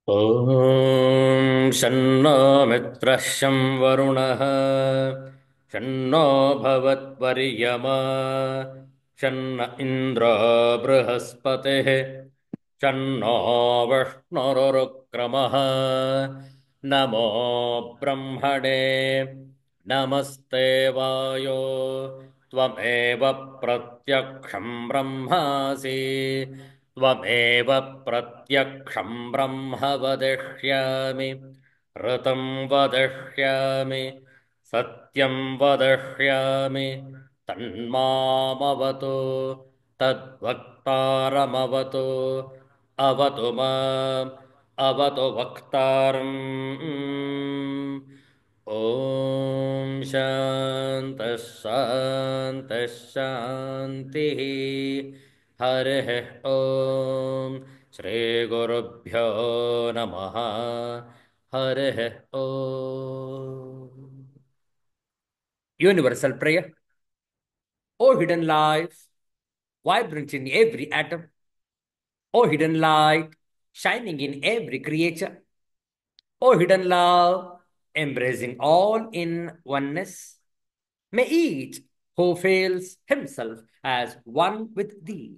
ॐ शन्नो मित्रः शं वरुणः शन्नो भवत्वर्यमा शन्न इन्द्रो बृहस्पतिः शन्नो विष्णुरुक्रमः नमो ब्रह्मणे नमस्ते वायो त्वमेव प्रत्यक्षं ब्रह्मासि त्वमेव प्रत्यक्षं ब्रह्म वदिष्यामि ऋतं वदिष्यामि सत्यं वदिष्यामि तन्मामवतु तद्वक्तारमवतु अवतु माम् अवतु वक्तारम् ॐ शान्तः शान्तः शान्तिः हरिः ॐ श्रीगुरुभ्यो नमः हरिः ॐ Universal prayer. O hidden life, vibrant in every atom. O hidden light, shining in every creature. O hidden love, embracing all in oneness. May each who feels himself as one with thee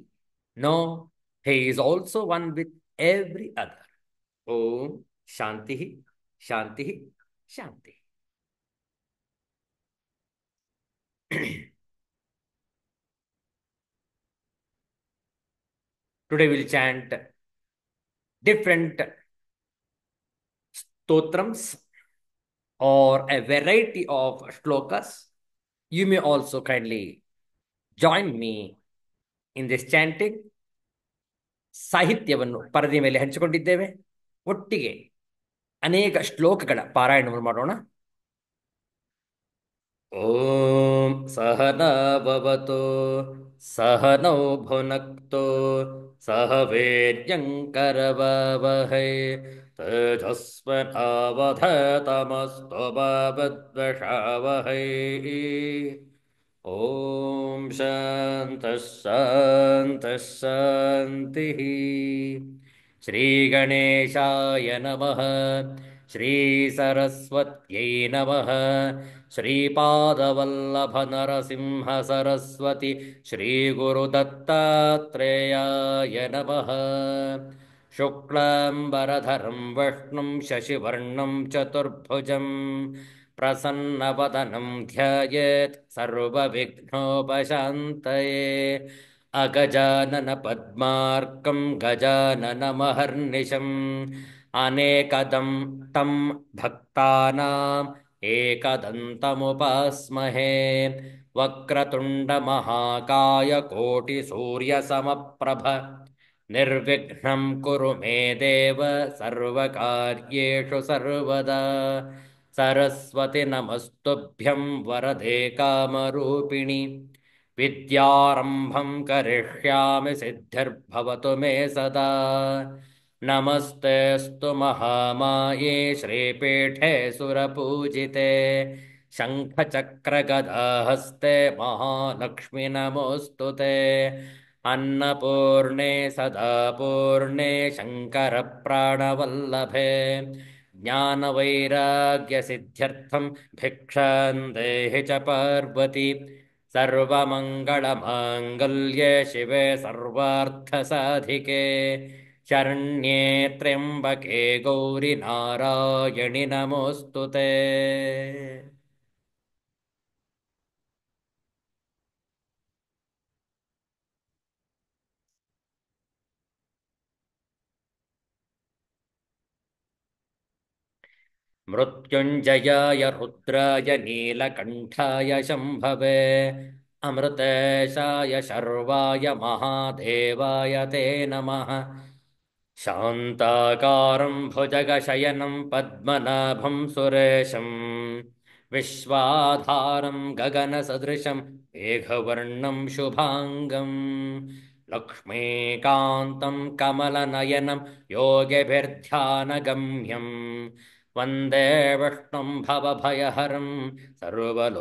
know he is also one with every other. Om Shanti, Shanti, Shanti. Today we'll chant different stotrams or a variety of shlokas. You may also kindly join me in this chanting. ಸಾಹಿತ್ಯವನ್ನು ಪರದೆ ಮೇಲೆ ಹಂಚಿಕೊಂಡಿದ್ದೇವೆ. ಒಟ್ಟಿಗೆ ಅನೇಕ ಶ್ಲೋಕಗಳ ಪಾರಾಯಣವನ್ನು ಮಾಡೋಣ. ಓಂ ಸಹನಾಭವತು ಸಹನೌ ಭುನಕ್ತು ಸಹ ವೀರ್ಯಂಕರವಹೈ ತೇಜಸ್ವಿನಾವಧತಮಸ್ತು ಮಾ ವಿದ್ವಿಷಾವಹೈ. ಓಂ ಶಾಂತಃ ಶಾಂತಃ ಶಾಂತಿಃ. ಶ್ರೀ ಗಣೇಶಾಯ ನಮಃ. ಶ್ರೀ ಸರಸ್ವತ್ಯೈ ನಮಃ. ಶ್ರೀಪಾದವಲ್ಲಭ ನರಸಿಂಹ ಸರಸ್ವತಿ ಶ್ರೀ ಗುರುದತ್ತಾತ್ರೇಯಾಯ ನಮಃ. ಶುಕ್ಲಾಂಬರಧರಂ ವಿಷ್ಣುಂ ಶಶಿವರ್ಣಂ ಚತುರ್ಭುಜಂ ಪ್ರಸನ್ನವದನಂ ಧ್ಯಾಯೇತ್ ಸರ್ವವಿಘ್ನೋಪಶಾಂತಯೇ. ಅಗಜಾನನ ಪದ್ಮಾರ್ಕಂ ಗಜಾನನಮಹರ್ನಿಶಂ ಅನೇಕದಂ ತಂ ಭಕ್ತಾನಾಂ ಏಕದಂತಮುಪಾಸ್ಮಹೇ. ವಕ್ರತುಂಡ ಮಹಾಕಾಯ ಕೋಟಿ ಸೂರ್ಯ ಸಮಪ್ರಭ ನಿರ್ವಿಘ್ನಂ ಕುರು ಮೇ ದೇವ ಸರ್ವಕಾರ್ಯೇಷು ಸರ್ವದಾ. ಸರಸ್ವತಿ ನಮಸ್ತುಭ್ಯಂ ವರದೆ ಕಾಮರೂಪಿಣಿ. ವಿದ್ಯಾರಂಭಂ ಕರಿಷ್ಯಾಮಿ ಸಿದ್ಧಿರ್ಭವತು ಮೇ ಸದಾ. ನಮಸ್ತೆಸ್ತು ಮಹಾಮಾಯೇ ಶ್ರೀಪೀಠೆ ಸುರಪೂಜಿತೆ. ಶಂಖಚಕ್ರಗದಾಹಸ್ತೆ ಮಹಾಲಕ್ಷ್ಮಿ ನಮೋಸ್ತುತೆ. अन्नपूर्णे सदा पूर्णे शङ्करप्राणवल्लभे. ज्ञानवैराग्यसिद्ध्यर्थं भिक्षां देहि च पार्वती. सर्वमङ्गलमाङ्गल्ये शिवे सर्वार्थसाधिके. शरण्ये त्र्यम्बके गौरि नारायणि नमोऽस्तु ते. मृत्युञ्जयाय रुद्राय नीलकण्ठाय शम्भवे. अमृतेशाय शर्वाय महादेवाय ते नमः. शान्ताकारं भुजगशयनं पद्मनाभं सुरेशं. विश्वाधारं गगनसदृशं मेघवर्णं शुभाङ्गं. लक्ष्मीकान्तं कमलनयनं योगिभिर्ध्यानगम्यं. वन्दे विष्णुं भवभयहरं सर्वलोकैकनाथं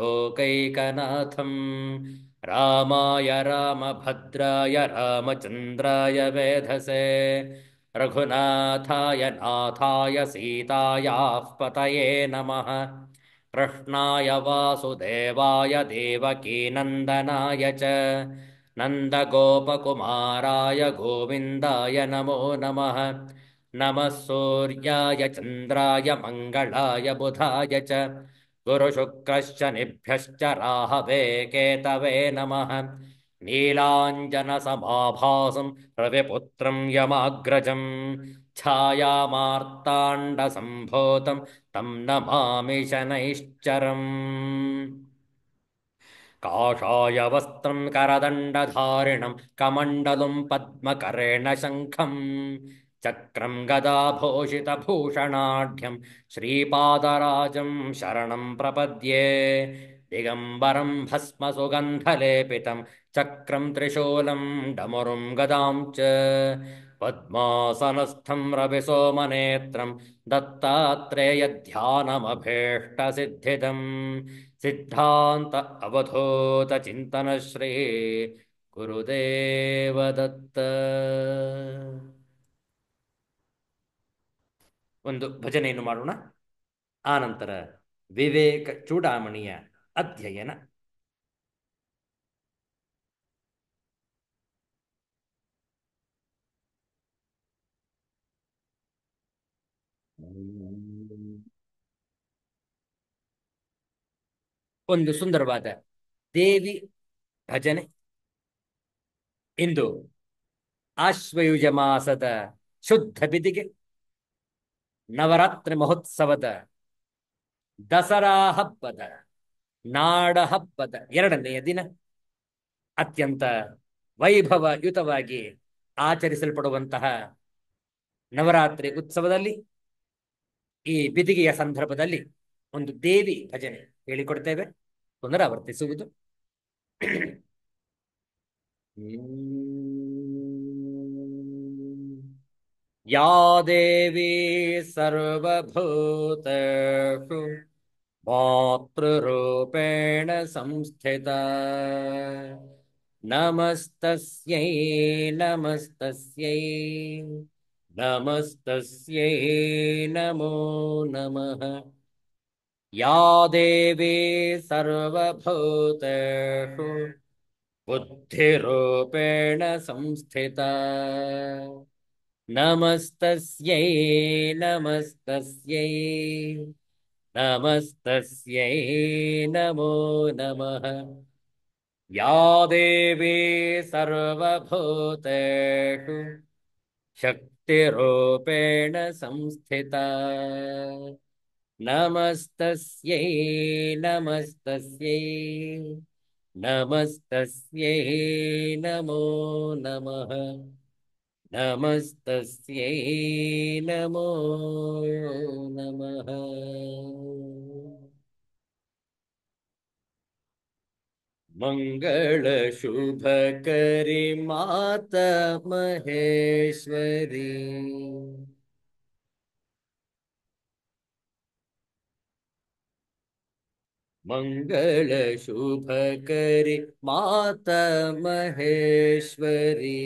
रामाय रामभद्राय रामचन्द्राय वेधसे रघुनाथाय नाथाय सीतायाः पतये नमः कृष्णाय वासुदेवाय देवकीनन्दनाय च नन्दगोपकुमाराय गोविन्दाय नमो नमः नमः सूर्याय चन्द्राय मङ्गलाय बुधाय च गुरुशुक्रश्च निभ्यश्च राहवे केतवे नमः नीलाञ्जनसमाभासं रविपुत्रं यमाग्रजं छायामार्ताण्डसम्भूतं तं नमामि शनैश्चरम् काषाय वस्त्रं करदण्डधारिणं कमण्डलुं पद्मकरेण शङ्खं चक्रं गदाभूषितभूषणाढ्यं श्रीपादराजं शरणं प्रपद्ये दिगम्बरं भस्मसुगन्धलेपितं चक्रं त्रिशूलं डमरुं गदां च पद्मासनस्थं रविसोमनेत्रं दत्तात्रेयध्यानमभीष्टसिद्धिदम् सिद्धांत अवधूत चिंतन श्री गुरुदेव दत्त ಒಂದು ಭಜನೆಯನ್ನು ಮಾಡೋಣ. ಆನಂತರ ವಿವೇಕ ಚೂಡಾಮಣಿಯ ಅಧ್ಯಯನ. ಒಂದು ಸುಂದರವಾದ ದೇವಿ ಭಜನೆ. ಇಂದು ಆಶ್ವಯುಜ ಮಾಸದ ಶುದ್ಧ ಬಿದಿಗೆ ನವರಾತ್ರಿ ಮಹೋತ್ಸವದ ದಸರಾ ಹಬ್ಬದ ನಾಡ ಹಬ್ಬದ 2ನೆಯ ದಿನ ಅತ್ಯಂತ ವೈಭವಯುತವಾಗಿ ಆಚರಿಸಲ್ಪಡುವಂತಹ ನವರಾತ್ರಿ ಉತ್ಸವದಲ್ಲಿ ಈ ಬಿದಿಗೆಯ ಸಂದರ್ಭದಲ್ಲಿ ಒಂದು ದೇವಿ ಭಜನೆ ಹೇಳಿಕೊಡ್ತೇವೆ. ಪುನರಾವರ್ತಿಸುವುದು. ಯಾ ದೇವಿ ಸರ್ವಭೂತೇಷು ಮಾತೃರೂಪೇಣ ಸಂಸ್ಥಿತಾ ನಮಸ್ತಸ್ಯೈ ನಮಸ್ತಸ್ಯೈ ನಮಸ್ತಸ್ಯೈ ನಮೋ ನಮಃ. ಯಾ ದೇವಿ ಸರ್ವಭೂತೇಷು ಬುದ್ಧಿರೂಪೇಣ ಸಂಸ್ಥಿತಾ ನಮಸ್ತಸ್ಯೈ ನಮಸ್ತಸ್ಯೈ ನಮಸ್ತಸ್ಯೈ ನಮೋ ನಮಃ. ಯಾ ದೇವಿ ಸರ್ವಭೂತೇಷು ಶಕ್ತಿರೂಪೇಣ ಸಂಸ್ಥಿತಾ ನಮಸ್ತಸ್ಯೈ ನಮಸ್ತಸ್ಯೈ ನಮಸ್ತಸ್ಯೈ ನಮೋ ನಮಃ. ನಮಸ್ತಸ್ಯೈ ನಮೋ ನಮಃ. ಮಂಗಳ ಶುಭಕರಿ ಮಾತಾ ಮಹೇಶ್ವರಿ ಮಂಗಳ ಶುಭಕರಿ ಮಾತಾ ಮಹೇಶ್ವರಿ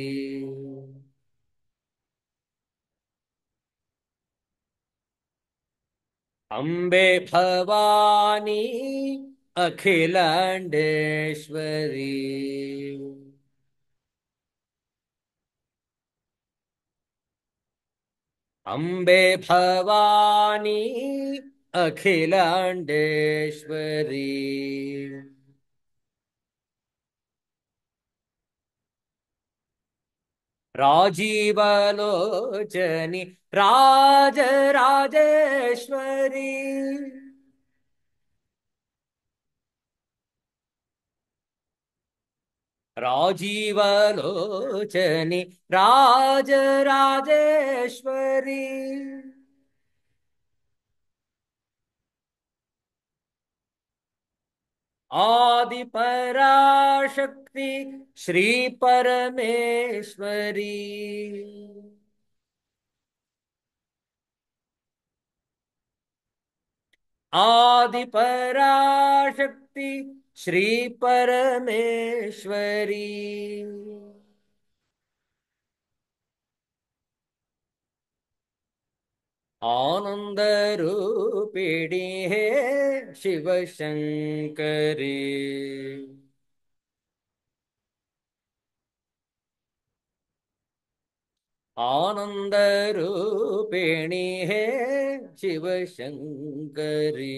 ಅಂಬೆ ಭವಾನಿ ಅಖಿಲಾಂಡೇಶ್ವರಿ ಅಂಬೆ ಭವಾನಿ ಅಖಿಲಾಂಡೇಶ್ವರಿ ರಾಜೀವಲೋಚನಿ ರಾಜರಾಜೇಶ್ವರಿ ರಾಜೀವಲೋಚನಿ ರಾಜರಾಜೇಶ್ವರಿ आदिपराशक्ति श्री परमेश्वरी आदि पराशक्ति श्री परमेश्वरी। आनंद रूपिणी हे शिव शंकरी। आनंद रूपिणी हे शिव शंकरी।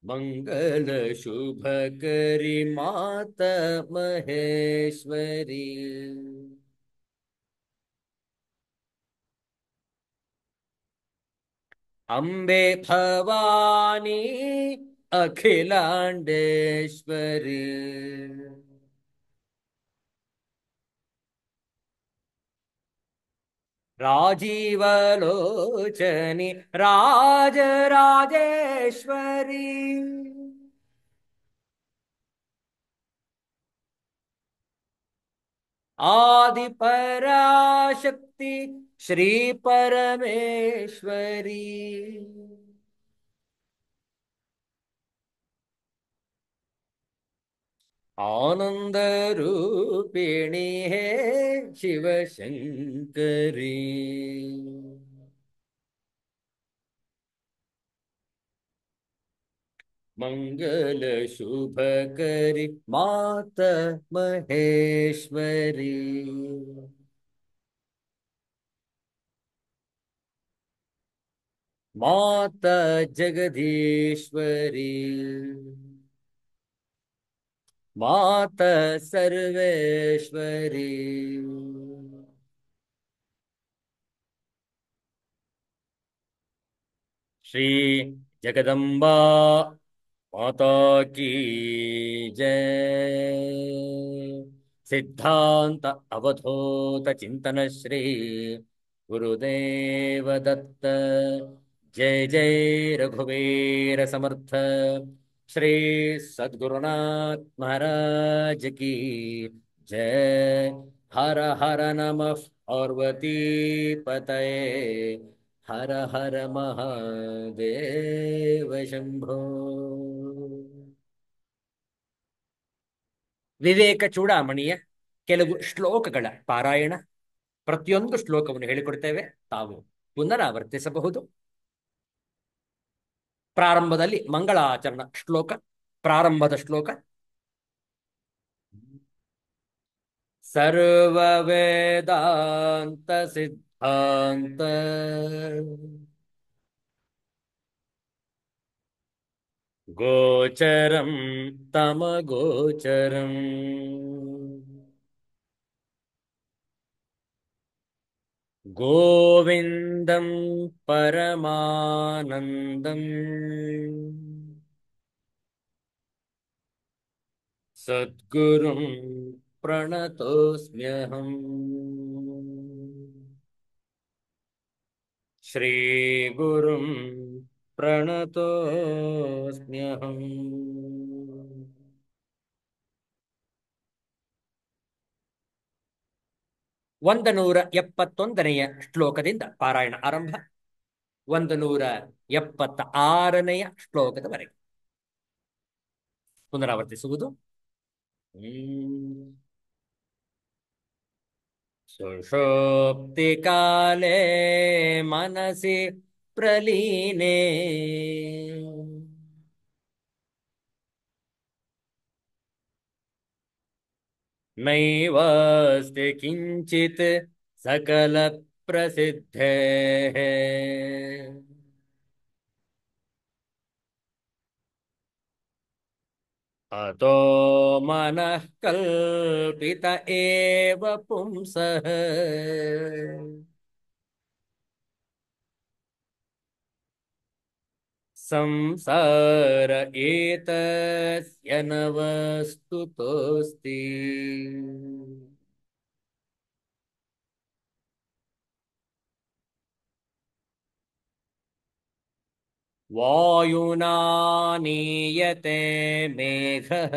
मंगल शुभ करी मात महेश्वरी। अम्बे भवानी अखिलांडेश्वरी। राजीवलोचनी राजराजेश्वरी। आदि पराशक्ति श्री परमेश्वरी। आनंद रूपिणी है शिव शंकरी। मंगल शुभ करी मात महेश्वरी। माता जगदीश्वरी। माता सर्वेश्वरी। श्री जगदम्बा माता की जय। सिद्धांत अवधूत चिंतन श्री गुरुदेव दत्त। जय जय रघुवीर समर्थ। श्री सद्गुरुनाथ महाराज की जय। हर हर नमः पार्वती पतये। हर हर महादेव शंभो। ವಿವೇಕ ಚೂಡಾಮಣಿಯ ಕೆಲವು ಶ್ಲೋಕಗಳ ಪಾರಾಯಣ. ಪ್ರತಿಯೊಂದು ಶ್ಲೋಕವನ್ನು ಹೇಳಿಕೊಡ್ತೇವೆ, ತಾವು ಪುನರಾವರ್ತಿಸಬಹುದು. ಪ್ರಾರಂಭದಲ್ಲಿ ಮಂಗಳಾಚರಣ ಶ್ಲೋಕ. ಪ್ರಾರಂಭದ ಶ್ಲೋಕ. ಸರ್ವ ವೇದಾಂತ ಸಿದ್ಧಾಂತ ಗೋಚರಂ ತಮ ಗೋಚರಂ ಗೋವಿಂದಂ ಪರಮಾನಂದಂ ಸದ್ಗುರುಂ ಪ್ರಣತೋಸ್ಮ್ಯಹಂ. ಶ್ರೀಗುರುಂ ಪ್ರಣತೋಸ್ಮ್ಯಹಂ. 171ನೆಯ ಶ್ಲೋಕದಿಂದ ಪಾರಾಯಣ ಆರಂಭ. 176ನೆಯ ಶ್ಲೋಕದವರೆಗೆ ಪುನರಾವರ್ತಿಸುವುದು. ಸುಷುಪ್ತಿ ಕಾಲೇ ಮನಸಿ ಪ್ರಲೀನೆ ನೈವಾಸ್ತಿ ಕಿಂಚಿತ್ ಸಕಲ ಪ್ರಸಿದ್ಧೇಃ. अतो मनः कल्पित एव पुंसः संसार एतस्य न वस्तुतोऽस्ति. वायुना नीयते मेघः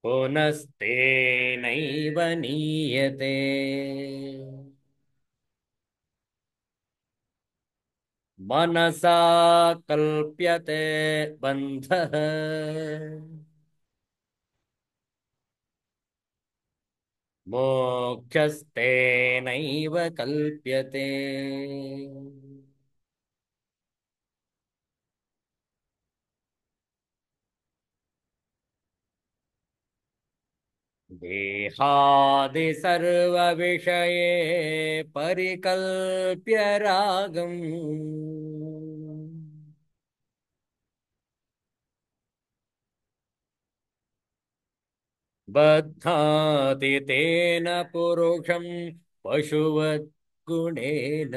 पुनस्तेनैव नीयते। मनसा कल्प्यते बन्धः, मोक्षस्तेनैव कल्प्यते। देहादि सर्वविषये परिकल्प्य रागम्, बध्नाति तेन पुरुषं पशुवत् गुणेन।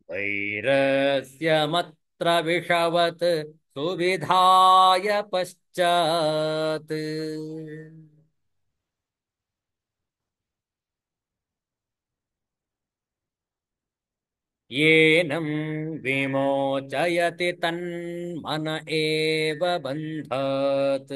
वैरस्य मत्र विषवत् सुविधाय पश्चात्, येनं विमोचयति तन्मन एव बन्धात्।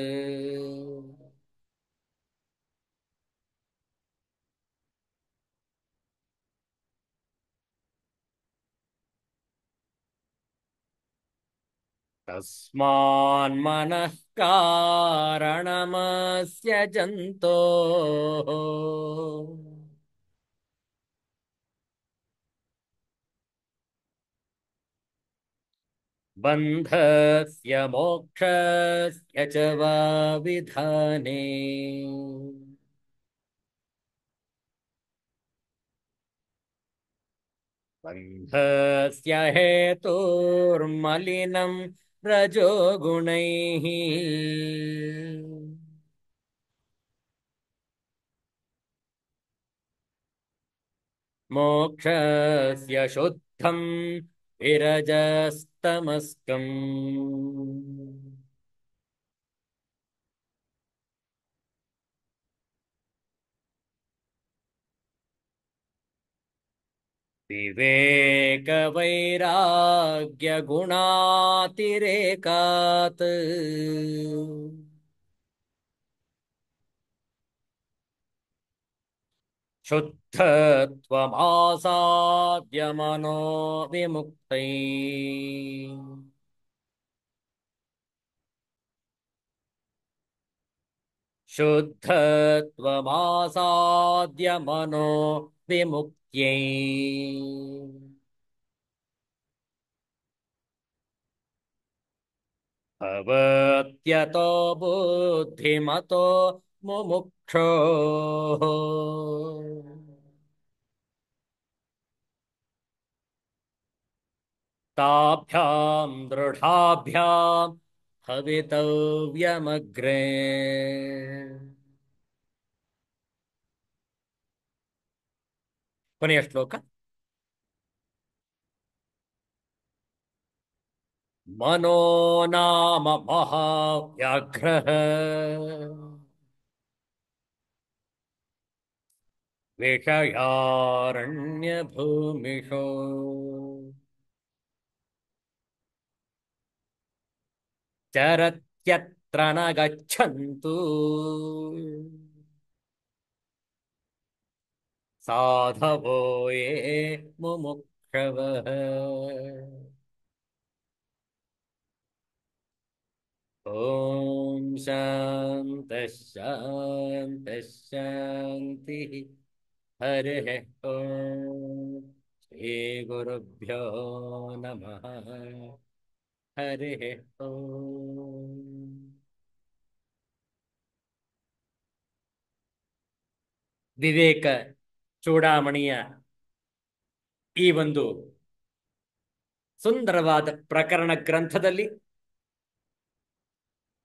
तस्मान्मनः कारणमस्य जन्तोः, बन्धस्य मोक्षस्य च वा विधाने। बन्धस्य हेतुर्मलिनं रजोगुणैः, मोक्षस्य शुद्धं विरजस्तमस्कम्। विवेकवैराग्यगुणातिरेकात्, शुद्धत्वमासाद्य मनो विमुक्तैः। शुद्धत्वमासाद्य मनो विमुक्त्यै। भवत्यतो बुद्धिमतो मुमुक्षोः, ताभ्यां दृढाभ्यां भवितव्यमग्रे। ಕೊನೆಯ ಶ್ಲೋಕ. ಮನೋ ನಾಮ ಮಹಾವ್ಯಾಘ್ರಃ, ವಿಷಯಾರಣ್ಯಭೂಮಿಷು, ಚರತ್ಯತ್ರ ನ ಗಚ್ಚಂತು ಸಾಧವೋ ಯೇ ಮುಮುಕ್ಷವಃ. ಓಂ ಶಾಂತಃ ಶಾಂತಃ ಶಾಂತಿಃ. ಹರಿಃ ಓಂ. ಶ್ರೀ ಗುರುಭ್ಯೋ ನಮಃ. ಹರಿಃ ಓಂ. ವಿವೇಕ ಚೂಡಾಮಣಿಯ ಈ ಒಂದು ಸುಂದರವಾದ ಪ್ರಕರಣ ಗ್ರಂಥದಲ್ಲಿ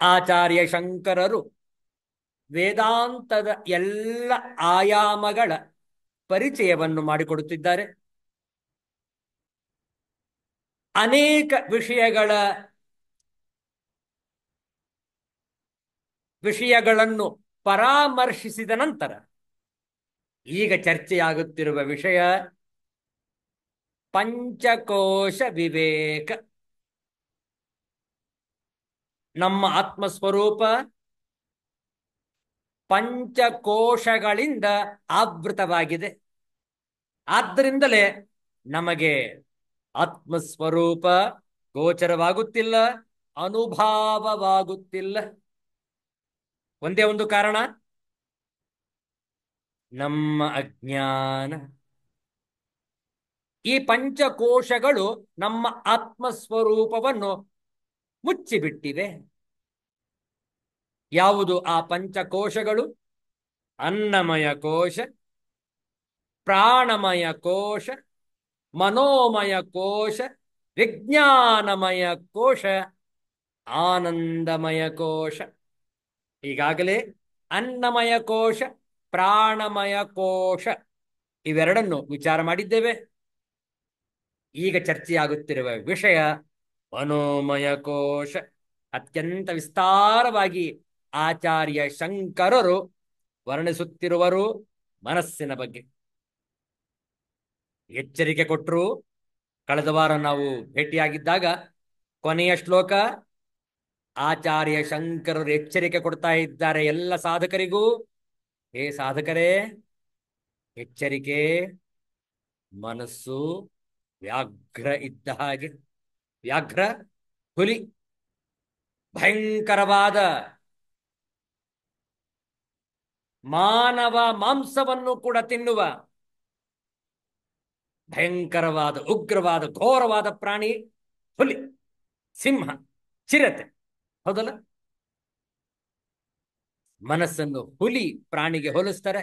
ಆಚಾರ್ಯ ಶಂಕರರು ವೇದಾಂತದ ಎಲ್ಲ ಆಯಾಮಗಳ ಪರಿಚಯವನ್ನು ಮಾಡಿಕೊಡುತ್ತಿದ್ದಾರೆ. ಅನೇಕ ವಿಷಯಗಳನ್ನು ಪರಾಮರ್ಶಿಸಿದ ನಂತರ ಈಗ ಚರ್ಚೆಯಾಗುತ್ತಿರುವ ವಿಷಯ ಪಂಚಕೋಶ ವಿವೇಕ. ನಮ್ಮ ಆತ್ಮಸ್ವರೂಪ ಪಂಚಕೋಶಗಳಿಂದ ಆವೃತವಾಗಿದೆ. ಆದ್ದರಿಂದಲೇ ನಮಗೆ ಆತ್ಮಸ್ವರೂಪ ಗೋಚರವಾಗುತ್ತಿಲ್ಲ, ಅನುಭಾವವಾಗುತ್ತಿಲ್ಲ. ಒಂದೇ ಒಂದು ಕಾರಣ, ನಮ್ಮ ಅಜ್ಞಾನ. ಈ ಪಂಚಕೋಶಗಳು ನಮ್ಮ ಆತ್ಮಸ್ವರೂಪವನ್ನು ಮುಚ್ಚಿಬಿಟ್ಟಿವೆ. ಯಾವುದು ಆ ಪಂಚಕೋಶಗಳು? ಅನ್ನಮಯ ಕೋಶ, ಪ್ರಾಣಮಯ ಕೋಶ, ಮನೋಮಯ ಕೋಶ, ವಿಜ್ಞಾನಮಯ ಕೋಶ, ಆನಂದಮಯ ಕೋಶ. ಈಗಾಗಲೇ ಅನ್ನಮಯ ಕೋಶ, ಪ್ರಾಣಮಯ ಕೋಶ ಇವೆರಡನ್ನು ವಿಚಾರ ಮಾಡಿದ್ದೇವೆ. ಈಗ ಚರ್ಚೆಯಾಗುತ್ತಿರುವ ವಿಷಯ ಮನೋಮಯ ಕೋಶ. ಅತ್ಯಂತ ವಿಸ್ತಾರವಾಗಿ ಆಚಾರ್ಯ ಶಂಕರರು ವರ್ಣಿಸುತ್ತಿರುವರು ಮನಸ್ಸಿನ ಬಗ್ಗೆ. ಎಚ್ಚರಿಕೆ ಕೊಟ್ಟರು. ಕಳೆದ ವಾರ ನಾವು ಭೇಟಿಯಾಗಿದ್ದಾಗ ಕೊನೆಯ ಶ್ಲೋಕ ಆಚಾರ್ಯ ಶಂಕರರು ಎಚ್ಚರಿಕೆ ಕೊಡ್ತಾ ಇದ್ದಾರೆ ಎಲ್ಲ ಸಾಧಕರಿಗೂ. ಹೇ ಸಾಧಕರೇ, ಎಚ್ಚರಿಕೆ, ಮನಸ್ಸು ವ್ಯಾಘ್ರ ಇದ್ದ ಹಾಗೆ. ವ್ಯಾಘ್ರ ಹುಲಿ, ಭಯಂಕರವಾದ ಮಾನವ ಮಾಂಸವನ್ನು ಕೂಡ ತಿನ್ನುವ ಭಯಂಕರವಾದ ಉಗ್ರವಾದ ಘೋರವಾದ ಪ್ರಾಣಿ ಹುಲಿ, ಸಿಂಹ, ಚಿರತೆ. ಹೌದಲ್ಲ? ಮನಸ್ಸನ್ನು ಹುಲಿ ಪ್ರಾಣಿಗೆ ಹೋಲಿಸ್ತಾರೆ.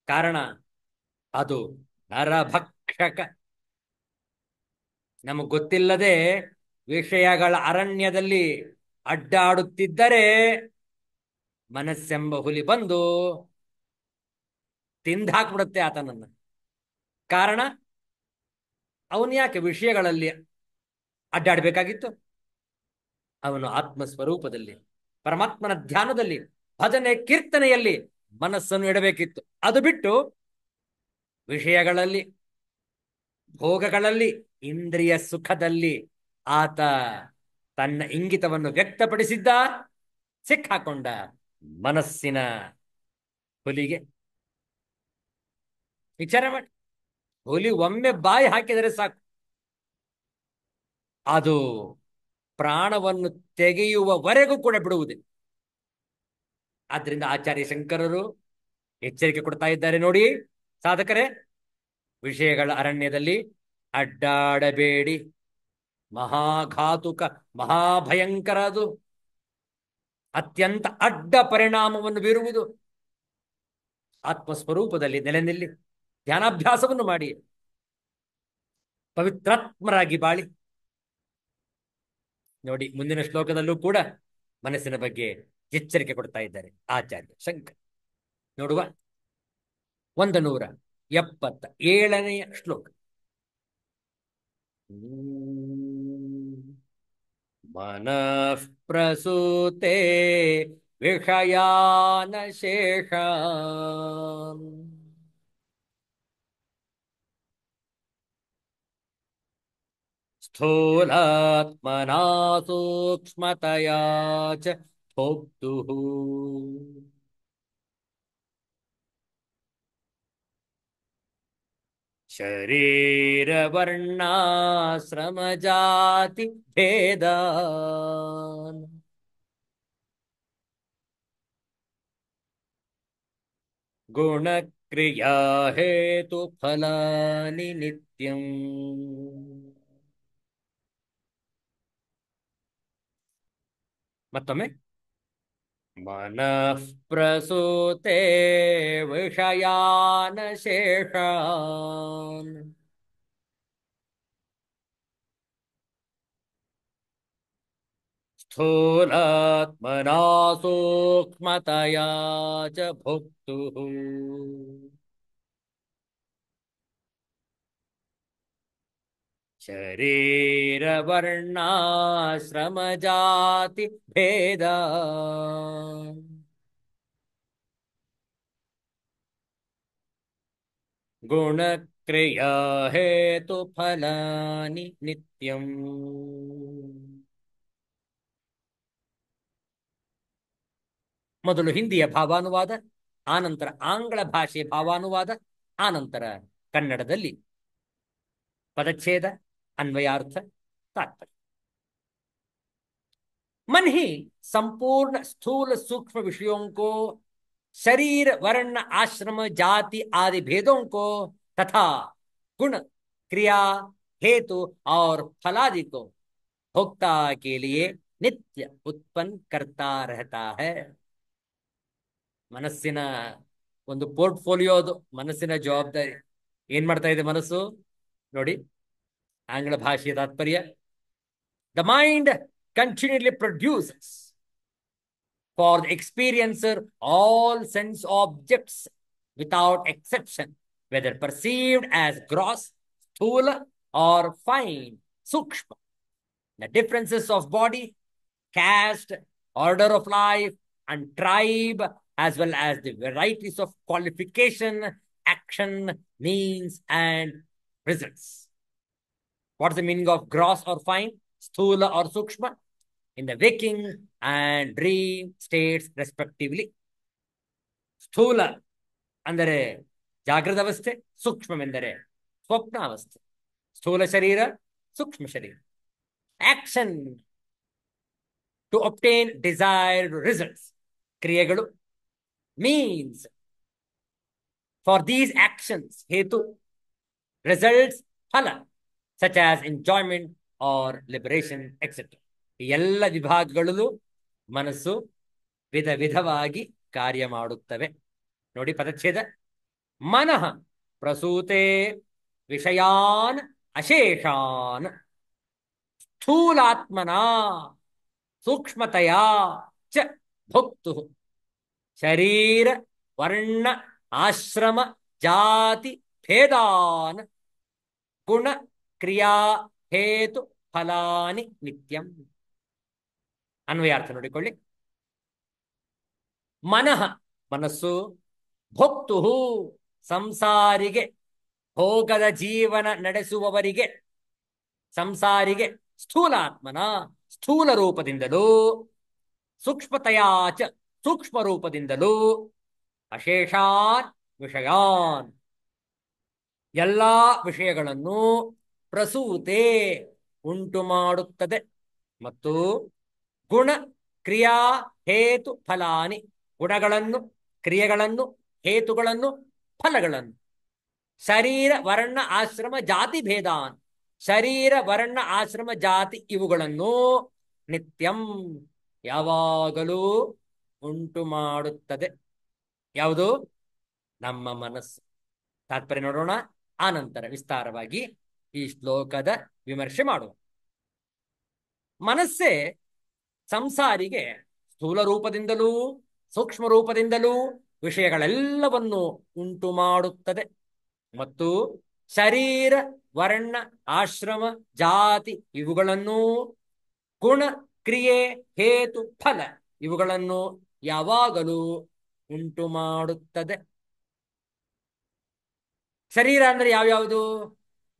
ಕಾರಣ ಅದು ನರಭಕ್ಷಕ. ನಮಗೆ ಗೊತ್ತಿಲ್ಲದೆ ವಿಷಯಗಳ ಅರಣ್ಯದಲ್ಲಿ ಅಡ್ಡಾಡುತ್ತಿದ್ದರೆ ಮನಸ್ಸೆಂಬ ಹುಲಿ ಬಂದು ತಿಂದಾಕ್ಬಿಡುತ್ತೆ ಆತನನ್ನು. ಕಾರಣ, ಅವನು ಯಾಕೆ ವಿಷಯಗಳಲ್ಲಿ ಅಡ್ಡಾಡಬೇಕಾಗಿತ್ತು? ಅವನು ಆತ್ಮಸ್ವರೂಪದಲ್ಲಿ, ಪರಮಾತ್ಮನ ಧ್ಯಾನದಲ್ಲಿ, ಭಜನೆ ಕೀರ್ತನೆಯಲ್ಲಿ ಮನಸ್ಸನ್ನು ಇಡಬೇಕಿತ್ತು. ಅದು ಬಿಟ್ಟು ವಿಷಯಗಳಲ್ಲಿ, ಭೋಗಗಳಲ್ಲಿ, ಇಂದ್ರಿಯ ಸುಖದಲ್ಲಿ ಆತ ತನ್ನ ಇಂಗಿತವನ್ನು ವ್ಯಕ್ತಪಡಿಸಿದ್ದ. ಸಿಕ್ಕಾಕೊಂಡ ಮನಸ್ಸಿನ ಹುಲಿಗೆ. ವಿಚಾರ ಮಾಡಿ, ಹುಲಿ ಒಮ್ಮೆ ಬಾಯಿ ಹಾಕಿದರೆ ಸಾಕು, ಅದು ಪ್ರಾಣವನ್ನು ತೆಗೆಯುವವರೆಗೂ ಕೂಡ ಬಿಡುವುದಿಲ್ಲ. ಆದ್ರಿಂದ ಆಚಾರ್ಯ ಶಂಕರರು ಎಚ್ಚರಿಕೆ ಕೊಡ್ತಾ ಇದ್ದಾರೆ. ನೋಡಿ ಸಾಧಕರೇ, ವಿಷಯಗಳ ಅರಣ್ಯದಲ್ಲಿ ಅಡ್ಡಾಡಬೇಡಿ. ಮಹಾಘಾತುಕ, ಮಹಾಭಯಂಕರ. ಅದು ಅತ್ಯಂತ ಅಡ್ಡ ಪರಿಣಾಮವನ್ನು ಬೀರುವುದು. ಆತ್ಮಸ್ವರೂಪದಲ್ಲಿ ನೆಲೆ ನಿಲ್ಲಿ, ಧ್ಯಾನಾಭ್ಯಾಸವನ್ನು ಮಾಡಿ, ಪವಿತ್ರಾತ್ಮರಾಗಿ ಬಾಳಿ. ನೋಡಿ, ಮುಂದಿನ ಶ್ಲೋಕದಲ್ಲೂ ಕೂಡ ಮನಸ್ಸಿನ ಬಗ್ಗೆ ಎಚ್ಚರಿಕೆ ಕೊಡ್ತಾ ಇದ್ದಾರೆ ಆಚಾರ್ಯ ಶಂಕರ್. ನೋಡುವ 177ನೇ ಶ್ಲೋಕ. ಮನಃ ಪ್ರಸೂತೆ ವಿಷಯಾನ ಶೇಷಾನ್ ಸ್ಥೂಲಾತ್ಮನಾ ಸೂಕ್ಷ್ಮತಯಾ ಚ ಭೋಕ್ತುಃ. ಶರೀರ ವರ್ಣಾಶ್ರಮ ಜಾತಿ ಭೇದಾನ್ ಗುಣಕ್ರಿಯಾ ಹೇತು ಫಲಾನಿ ನಿತ್ಯಂ. ಮತ್ತೊಮ್ಮೆ, ಮನಃ ಪ್ರಸೂತೆ ವಿಷಯಾನ ಶೇಷಾನ್ ಸ್ಥೂಲಾತ್ಮನಾ ಸೂಕ್ಷ್ಮತಯಾ ಚ ಭೋಕ್ತುಃ. ಶರೀರ ವರ್ಣಾಶ್ರಮ ಜಾತಿ ಭೇದ ಗುಣಕ್ರಿಯಾ ಕ್ರಿಯಾ ಹೇತು ಫಲಾನಿ ನಿತ್ಯಂ. ಮೊದಲು ಹಿಂದಿಯ ಭಾವಾನುವಾದ, ಆನಂತರ ಆಂಗ್ಲ ಭಾಷೆ ಭಾವಾನುವಾದ, ಆನಂತರ ಕನ್ನಡದಲ್ಲಿ पदच्छेद अन्वयार्थ तात्पर्य. मन ही संपूर्ण स्थूल सूक्ष्म विषयों को, शरीर वर्ण आश्रम जाति आदि भेदों को तथा गुण क्रिया हेतु और फलादि को भोक्ता के लिए नित्य उत्पन्न करता रहता है. ಮನಸ್ಸಿನ ಒಂದು ಪೋರ್ಟ್ಫೋಲಿಯೋ, ಅದು ಮನಸ್ಸಿನ ಜವಾಬ್ದಾರಿ. ಏನ್ ಮಾಡ್ತಾ ಇದೆ ಮನಸ್ಸು ನೋಡಿ. ಆಂಗ್ಲ ಭಾಷೆಯ ತಾತ್ಪರ್ಯ: the mind continually produces for the experiencer all sense objects without exception, whether perceived as gross, sthula, or fine, sukshma. The differences of body, caste, order of life, and tribe, as well as the varieties of qualification, action, means, and results. What is the meaning of gross or fine, sthula or sukshma? In the waking and dream states respectively. ಸ್ಥೂಲ ಅಂದರೆ ಜಾಗೃತ ಅವಸ್ಥೆ, ಸೂಕ್ಷ್ಮವೆಂದರೆ ಸ್ವಪ್ನಾವಸ್ಥೆ. ಸ್ಥೂಲ ಶರೀರ, ಸೂಕ್ಷ್ಮ ಶರೀರ. Action to obtain desired results, ಕ್ರಿಯೆಗಳು. Means for these actions, ಹೇತು. ರಿಸಲ್ಟ್ಸ್, ಫಲ, such as enjoyment or liberation, etc. ಎಲ್ಲ ವಿಭಾಗಗಳಲ್ಲೂ ಮನಸ್ಸು ವಿಧ ವಿಧವಾಗಿ ಕಾರ್ಯ ಮಾಡುತ್ತವೆ. ನೋಡಿ ಪದಚ್ಛೇದ: ಮನಃ ಪ್ರಸೂತೆ ವಿಷಯಾನ್ ಅಶೇಷಾನ್ ಸ್ಥೂಲಾತ್ಮನ ಸೂಕ್ಷ್ಮತಯಾ ಚ ಭೋಕ್ತು ಶರೀರ ವರ್ಣ ಆಶ್ರಮ ಜಾತಿ ಭೇದಾನ್ ಗುಣ ಕ್ರಿಯಾ ಹೇತು ಫಲಾನಿ ನಿತ್ಯಂ. ಅನ್ವಯಾರ್ಥ ನೋಡಿಕೊಳ್ಳಿ. ಮನಃ ಮನಸ್ಸು, ಭೋಕ್ತು ಸಂಸಾರಿಗೆ, ಭೋಗದ ಜೀವನ ನಡೆಸುವವರಿಗೆ, ಸಂಸಾರಿಗೆ, ಸ್ಥೂಲಾತ್ಮನ ಸ್ಥೂಲ ರೂಪದಿಂದಲೂ, ಸೂಕ್ಷ್ಮತಯಾಚ ಸೂಕ್ಷ್ಮ ರೂಪದಿಂದಲೂ, ಅಶೇಷಾನ್ ವಿಷಯಾನ್ ಎಲ್ಲಾ ವಿಷಯಗಳನ್ನು, ಪ್ರಸೂತೆ ಉಂಟು ಮಾಡುತ್ತದೆ, ಮತ್ತು ಗುಣ ಕ್ರಿಯಾ ಹೇತು ಫಲಾನಿ ಗುಣಗಳನ್ನು, ಕ್ರಿಯೆಗಳನ್ನು, ಹೇತುಗಳನ್ನು, ಫಲಗಳನ್ನು, ಶರೀರ ವರ್ಣ ಆಶ್ರಮ ಜಾತಿ ಭೇದಾನ್ ಶರೀರ ವರ್ಣ ಆಶ್ರಮ ಜಾತಿ ಇವುಗಳನ್ನು ನಿತ್ಯಂ ಯಾವಾಗಲೂ ಉಂಟು ಮಾಡುತ್ತದೆ. ಯಾವುದು? ನಮ್ಮ ಮನಸ್ಸು. ತಾತ್ಪರ್ಯ ನೋಡೋಣ, ಆನಂತರ ವಿಸ್ತಾರವಾಗಿ ಈ ಶ್ಲೋಕದ ವಿಮರ್ಶೆ ಮಾಡುವ. ಮನಸ್ಸೇ ಸಂಸಾರಿಗೆ ಸ್ಥೂಲ ರೂಪದಿಂದಲೂ ಸೂಕ್ಷ್ಮ ರೂಪದಿಂದಲೂ ವಿಷಯಗಳೆಲ್ಲವನ್ನು ಉಂಟು ಮಾಡುತ್ತದೆ, ಮತ್ತು ಶರೀರ ವರ್ಣ ಆಶ್ರಮ ಜಾತಿ ಇವುಗಳನ್ನು, ಗುಣ ಕ್ರಿಯೆ ಹೇತು ಫಲ ಇವುಗಳನ್ನು ಯಾವಾಗಲೂ ಉಂಟು ಮಾಡುತ್ತದೆ. ಶರೀರ ಅಂದ್ರೆ ಯಾವ್ಯಾವುದು?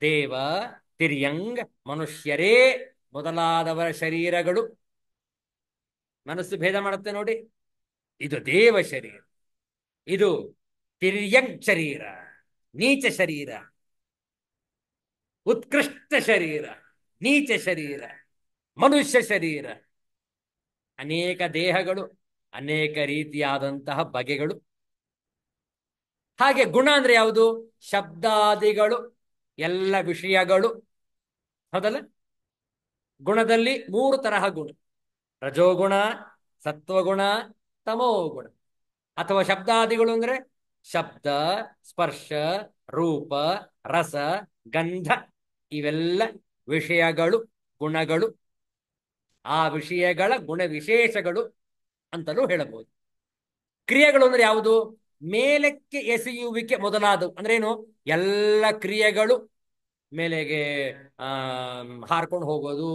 ದೇವ, ತಿರ್ಯಂಗ್, ಮನುಷ್ಯರೇ ಮೊದಲಾದವರ ಶರೀರಗಳು. ಮನಸ್ಸು ಭೇದ ಮಾಡುತ್ತೆ ನೋಡಿ. ಇದು ದೇವ ಶರೀರ, ಇದು ತಿರ್ಯಂಗ್ ಶರೀರ, ನೀಚ ಶರೀರ, ಉತ್ಕೃಷ್ಟ ಶರೀರ, ನೀಚ ಶರೀರ, ಮನುಷ್ಯ ಶರೀರ. ಅನೇಕ ದೇಹಗಳು, ಅನೇಕ ರೀತಿಯಾದಂತಹ ಬಗೆಗಳು. ಹಾಗೆ ಗುಣ ಅಂದ್ರೆ ಯಾವುದು? ಶಬ್ದಾದಿಗಳು, ಎಲ್ಲ ವಿಷಯಗಳು. ಹೌದಲ್ಲ? ಗುಣದಲ್ಲಿ 3 ತರಹ ಗುಣ: ರಜೋಗುಣ, ಸತ್ವಗುಣ, ತಮೋಗುಣ. ಅಥವಾ ಶಬ್ದಾದಿಗಳು ಅಂದ್ರೆ ಶಬ್ದ, ಸ್ಪರ್ಶ, ರೂಪ, ರಸ, ಗಂಧ ಇವೆಲ್ಲ ವಿಷಯಗಳು, ಗುಣಗಳು. ಆ ವಿಷಯಗಳ ಗುಣ ವಿಶೇಷಗಳು ಅಂತಲೂ ಹೇಳಬಹುದು. ಕ್ರಿಯೆಗಳು ಅಂದ್ರೆ ಯಾವುದು? ಮೇಲಕ್ಕೆ ಎಸೆಯುವಿಕೆ ಮೊದಲಾದವು. ಅಂದ್ರೆ ಏನು? ಎಲ್ಲ ಕ್ರಿಯೆಗಳು, ಮೇಲೆಗೆ ಹಾರ್ಕೊಂಡು ಹೋಗೋದು,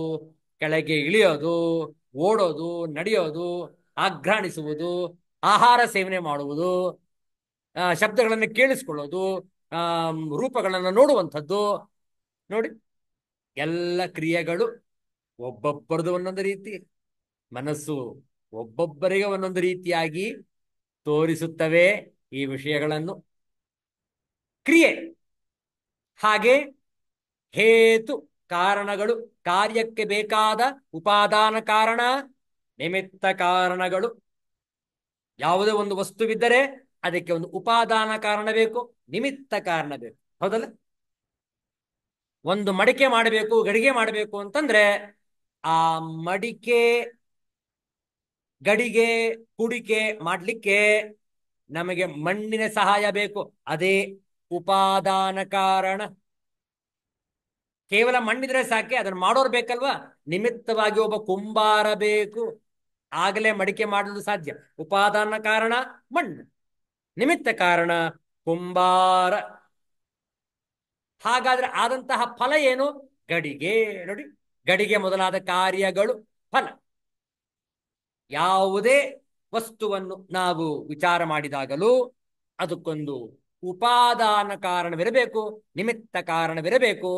ಕೆಳಗೆ ಇಳಿಯೋದು, ಓಡೋದು, ನಡೆಯೋದು, ಆಘ್ರಾಣಿಸುವುದು, ಆಹಾರ ಸೇವನೆ ಮಾಡುವುದು, ಶಬ್ದಗಳನ್ನು ಕೇಳಿಸ್ಕೊಳ್ಳೋದು, ರೂಪಗಳನ್ನು ನೋಡುವಂಥದ್ದು. ನೋಡಿ, ಎಲ್ಲ ಕ್ರಿಯೆಗಳು ಒಬ್ಬೊಬ್ಬರದು ಒಂದೊಂದು ರೀತಿ, ಮನಸ್ಸು ಒಬ್ಬೊಬ್ಬರಿಗೆ ಒಂದೊಂದು ರೀತಿಯಾಗಿ ತೋರಿಸುತ್ತವೆ ಈ ವಿಷಯಗಳನ್ನು. ಕ್ರಿಯೆ ಹಾಗೆ ಹೇತು ಕಾರಣಗಳು, ಕಾರ್ಯಕ್ಕೆ ಬೇಕಾದ ಉಪಾದಾನ ಕಾರಣ, ನಿಮಿತ್ತ ಕಾರಣಗಳು. ಯಾವುದೇ ಒಂದು ವಸ್ತುವಿದ್ದರೆ ಅದಕ್ಕೆ ಒಂದು ಉಪಾದಾನ ಕಾರಣ ಬೇಕು, ನಿಮಿತ್ತ ಕಾರಣ ಬೇಕು. ಹೌದಲ್ಲ? ಒಂದು ಮಡಿಕೆ ಮಾಡಬೇಕು, ಗಡಿಗೆ ಮಾಡಬೇಕು ಅಂತಂದ್ರೆ ಆ ಮಡಿಕೆ, ಗಡಿಗೆ, ಕುಡಿಕೆ ಮಾಡಲಿಕ್ಕೆ ನಮಗೆ ಮಣ್ಣಿನ ಸಹಾಯ ಬೇಕು, ಅದೇ ಉಪಾದಾನ ಕಾರಣ. ಕೇವಲ ಮಣ್ಣಿದ್ರೆ ಸಾಕೆ, ಅದನ್ನು ಮಾಡೋರು ಬೇಕಲ್ವಾ? ನಿಮಿತ್ತವಾಗಿ ಒಬ್ಬ ಕುಂಬಾರ ಬೇಕು, ಆಗಲೇ ಮಡಿಕೆ ಮಾಡಲು ಸಾಧ್ಯ. ಉಪಾದಾನ ಕಾರಣ ಮಣ್ಣು, ನಿಮಿತ್ತ ಕಾರಣ ಕುಂಬಾರ. ಹಾಗಾದ್ರೆ ಆದಂತಹ ಫಲ ಏನು? ಗಡಿಗೆ. ನೋಡಿ, ಗಡಿಗೆ ಮೊದಲಾದ ಕಾರ್ಯಗಳು ಫಲ. ಯಾವುದೇ ವಸ್ತುವನ್ನು ನಾವು ವಿಚಾರ ಮಾಡಿದಾಗಲೂ ಅದಕ್ಕೊಂದು ಉಪಾದಾನ ಕಾರಣವಿರಬೇಕು, ನಿಮಿತ್ತ ಕಾರಣವಿರಬೇಕು,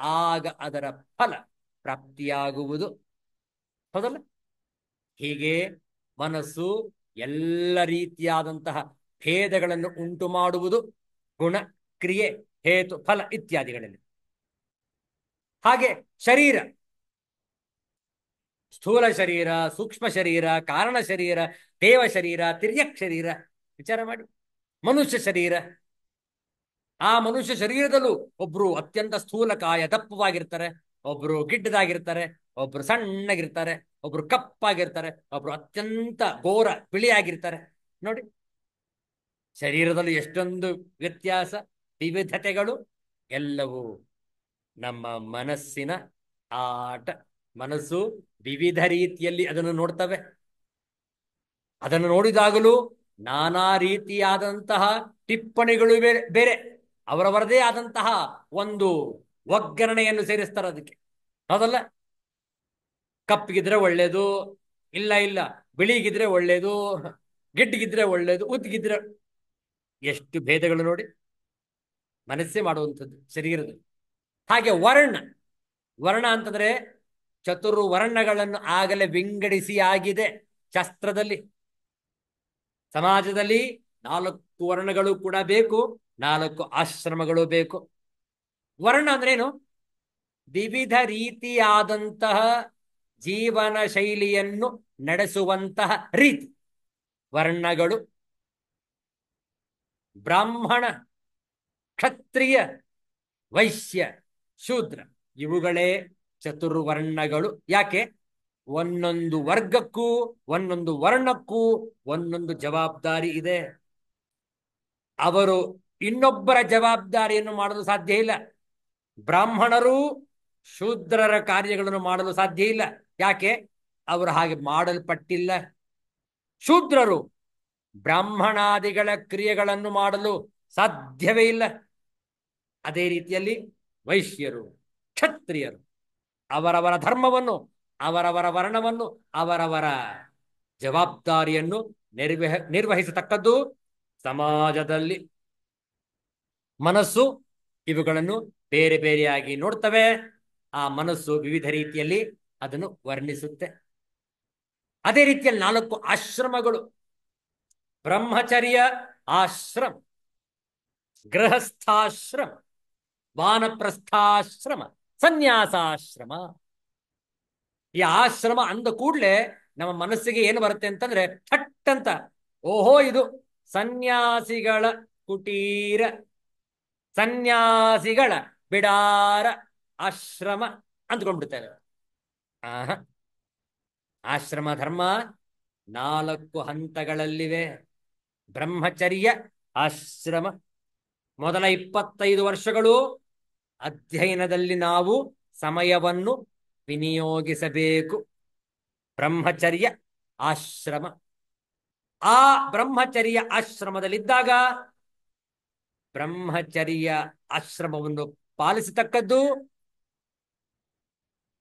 ಆಗ ಅದರ ಫಲ ಪ್ರಾಪ್ತಿಯಾಗುವುದು. ಹೌದಲ್ಲ? ಹೀಗೆ ಮನಸ್ಸು ಎಲ್ಲ ರೀತಿಯಾದಂತಹ ಭೇದಗಳನ್ನು ಉಂಟು ಮಾಡುವುದು ಗುಣ, ಕ್ರಿಯೆ, ಹೇತು, ಫಲ ಇತ್ಯಾದಿಗಳಲ್ಲಿ. ಹಾಗೆ ಶರೀರ, ಸ್ಥೂಲ ಶರೀರ, ಸೂಕ್ಷ್ಮ ಶರೀರ, ಕಾರಣ ಶರೀರ, ದೇವ ಶರೀರ, ತಿರ್ಯಕ್ ಶರೀರ. ವಿಚಾರ ಮಾಡಿ. ಮನುಷ್ಯ ಶರೀರ, ಆ ಮನುಷ್ಯ ಶರೀರದಲ್ಲೂ ಒಬ್ರು ಅತ್ಯಂತ ಸ್ಥೂಲಕಾಯ ದಪ್ಪವಾಗಿರ್ತಾರೆ, ಒಬ್ರು ಗಿಡ್ಡದಾಗಿರ್ತಾರೆ, ಒಬ್ರು ಸಣ್ಣಗಿರ್ತಾರೆ, ಒಬ್ರು ಕಪ್ಪಾಗಿರ್ತಾರೆ, ಒಬ್ರು ಅತ್ಯಂತ ಘೋರ ಬಿಳಿಯಾಗಿರ್ತಾರೆ. ನೋಡಿ, ಶರೀರದಲ್ಲಿ ಎಷ್ಟೊಂದು ವ್ಯತ್ಯಾಸ, ವಿವಿಧತೆಗಳು. ಎಲ್ಲವೂ ನಮ್ಮ ಮನಸ್ಸಿನ ಆಟ. ಮನಸ್ಸು ವಿವಿಧ ರೀತಿಯಲ್ಲಿ ಅದನ್ನು ನೋಡ್ತವೆ. ಅದನ್ನು ನೋಡಿದಾಗಲೂ ನಾನಾ ರೀತಿಯಾದಂತಹ ಟಿಪ್ಪಣಿಗಳು ಬೇರೆ, ಅವರವರದೇ ಆದಂತಹ ಒಂದು ಒಗ್ಗರಣೆಯನ್ನು ಸೇರಿಸ್ತಾರೆ ಅದಕ್ಕೆ. ಹೌದಲ್ಲ? ಕಪ್ಪಿಗಿದ್ರೆ ಒಳ್ಳೇದು, ಇಲ್ಲ ಇಲ್ಲ ಬಿಳಿಗಿದ್ರೆ ಒಳ್ಳೇದು, ಗಿಡ್ಡಿಗಿದ್ರೆ ಒಳ್ಳೇದು, ಉದ್ಗಿದ್ರೆ. ಎಷ್ಟು ಭೇದಗಳು ನೋಡಿ, ಮನಸ್ಸೇ ಮಾಡುವಂಥದ್ದು ಶರೀರದಲ್ಲಿ. ಹಾಗೆ ವರ್ಣ, ವರ್ಣ ಅಂತಂದ್ರೆ ಚತುರ್ವರ್ಣಗಳನ್ನು ಆಗಲೇ ವಿಂಗಡಿಸಿ ಆಗಿದೆ ಶಾಸ್ತ್ರದಲ್ಲಿ. ಸಮಾಜದಲ್ಲಿ 4 ವರ್ಣಗಳು ಕೂಡ ಬೇಕು, 4 ಆಶ್ರಮಗಳು ಬೇಕು. ವರ್ಣ ಅಂದ್ರೇನು? ವಿವಿಧ ರೀತಿಯಾದಂತಹ ಜೀವನ ಶೈಲಿಯನ್ನು ನಡೆಸುವಂತಹ ರೀತಿ ವರ್ಣಗಳು. ಬ್ರಾಹ್ಮಣ, ಕ್ಷತ್ರಿಯ, ವೈಶ್ಯ, ಶೂದ್ರ, ಇವುಗಳೇ ಚತುರ್ವರ್ಣಗಳು. ಯಾಕೆ? ಒಂದೊಂದು ವರ್ಗಕ್ಕೂ ಒಂದೊಂದು ವರ್ಣಕ್ಕೂ ಒಂದೊಂದು ಜವಾಬ್ದಾರಿ ಇದೆ. ಅವರು ಇನ್ನೊಬ್ಬರ ಜವಾಬ್ದಾರಿಯನ್ನು ಮಾಡಲು ಸಾಧ್ಯ ಇಲ್ಲ. ಬ್ರಾಹ್ಮಣರು ಶೂದ್ರರ ಕಾರ್ಯಗಳನ್ನು ಮಾಡಲು ಸಾಧ್ಯ ಇಲ್ಲ. ಯಾಕೆ? ಅವರು ಹಾಗೆ ಮಾಡಲ್ಪಟ್ಟಿಲ್ಲ. ಶೂದ್ರರು ಬ್ರಾಹ್ಮಣಾದಿಗಳ ಕ್ರಿಯೆಗಳನ್ನು ಮಾಡಲು ಸಾಧ್ಯವೇ ಇಲ್ಲ. ಅದೇ ರೀತಿಯಲ್ಲಿ ವೈಶ್ಯರು, ಕ್ಷತ್ರಿಯರು ಅವರವರ ಧರ್ಮವನ್ನು, ಅವರವರ ವರ್ಣವನ್ನು, ಅವರವರ ಜವಾಬ್ದಾರಿಯನ್ನು ನಿರ್ವಹಿಸತಕ್ಕದ್ದು ಸಮಾಜದಲ್ಲಿ. ಮನಸ್ಸು ಇವುಗಳನ್ನು ಬೇರೆ ಬೇರೆಯಾಗಿ ನೋಡ್ತವೆ. ಆ ಮನಸ್ಸು ವಿವಿಧ ರೀತಿಯಲ್ಲಿ ಅದನ್ನು ವರ್ಣಿಸುತ್ತೆ. ಅದೇ ರೀತಿಯಲ್ಲಿ 4 ಆಶ್ರಮಗಳು: ಬ್ರಹ್ಮಚರ್ಯ ಆಶ್ರಮ, ಗೃಹಸ್ಥಾಶ್ರಮ, ವಾನಪ್ರಸ್ಥಾಶ್ರಮ, ಸನ್ಯಾಸಾಶ್ರಮ. ಈ ಆಶ್ರಮ ಅಂದ ಕೂಡಲೇ ನಮ್ಮ ಮನಸ್ಸಿಗೆ ಏನು ಬರುತ್ತೆ ಅಂತಂದ್ರೆ, ಥಟ್ಟಂತ ಓಹೋ ಇದು ಸನ್ಯಾಸಿಗಳ ಕುಟೀರ, ಸನ್ಯಾಸಿಗಳ ಬಿಡಾರ, ಆಶ್ರಮ ಅಂದ್ಕೊಂಡ್ಬಿಡ್ತೇವೆ. ಆಶ್ರಮ ಧರ್ಮ 4 ಹಂತಗಳಲ್ಲಿವೆ. ಬ್ರಹ್ಮಚರ್ಯ ಆಶ್ರಮ ಮೊದಲ 25 ವರ್ಷಗಳು ಅಧ್ಯಯನದಲ್ಲಿ ನಾವು ಸಮಯವನ್ನು ವಿನಿಯೋಗಿಸಬೇಕು. ಬ್ರಹ್ಮಚರ್ಯ ಆಶ್ರಮ. ಆ ಬ್ರಹ್ಮಚರ್ಯ ಆಶ್ರಮದಲ್ಲಿದ್ದಾಗ ಬ್ರಹ್ಮಚರ್ಯ ಆಶ್ರಮವನ್ನು ಪಾಲಿಸತಕ್ಕದ್ದು,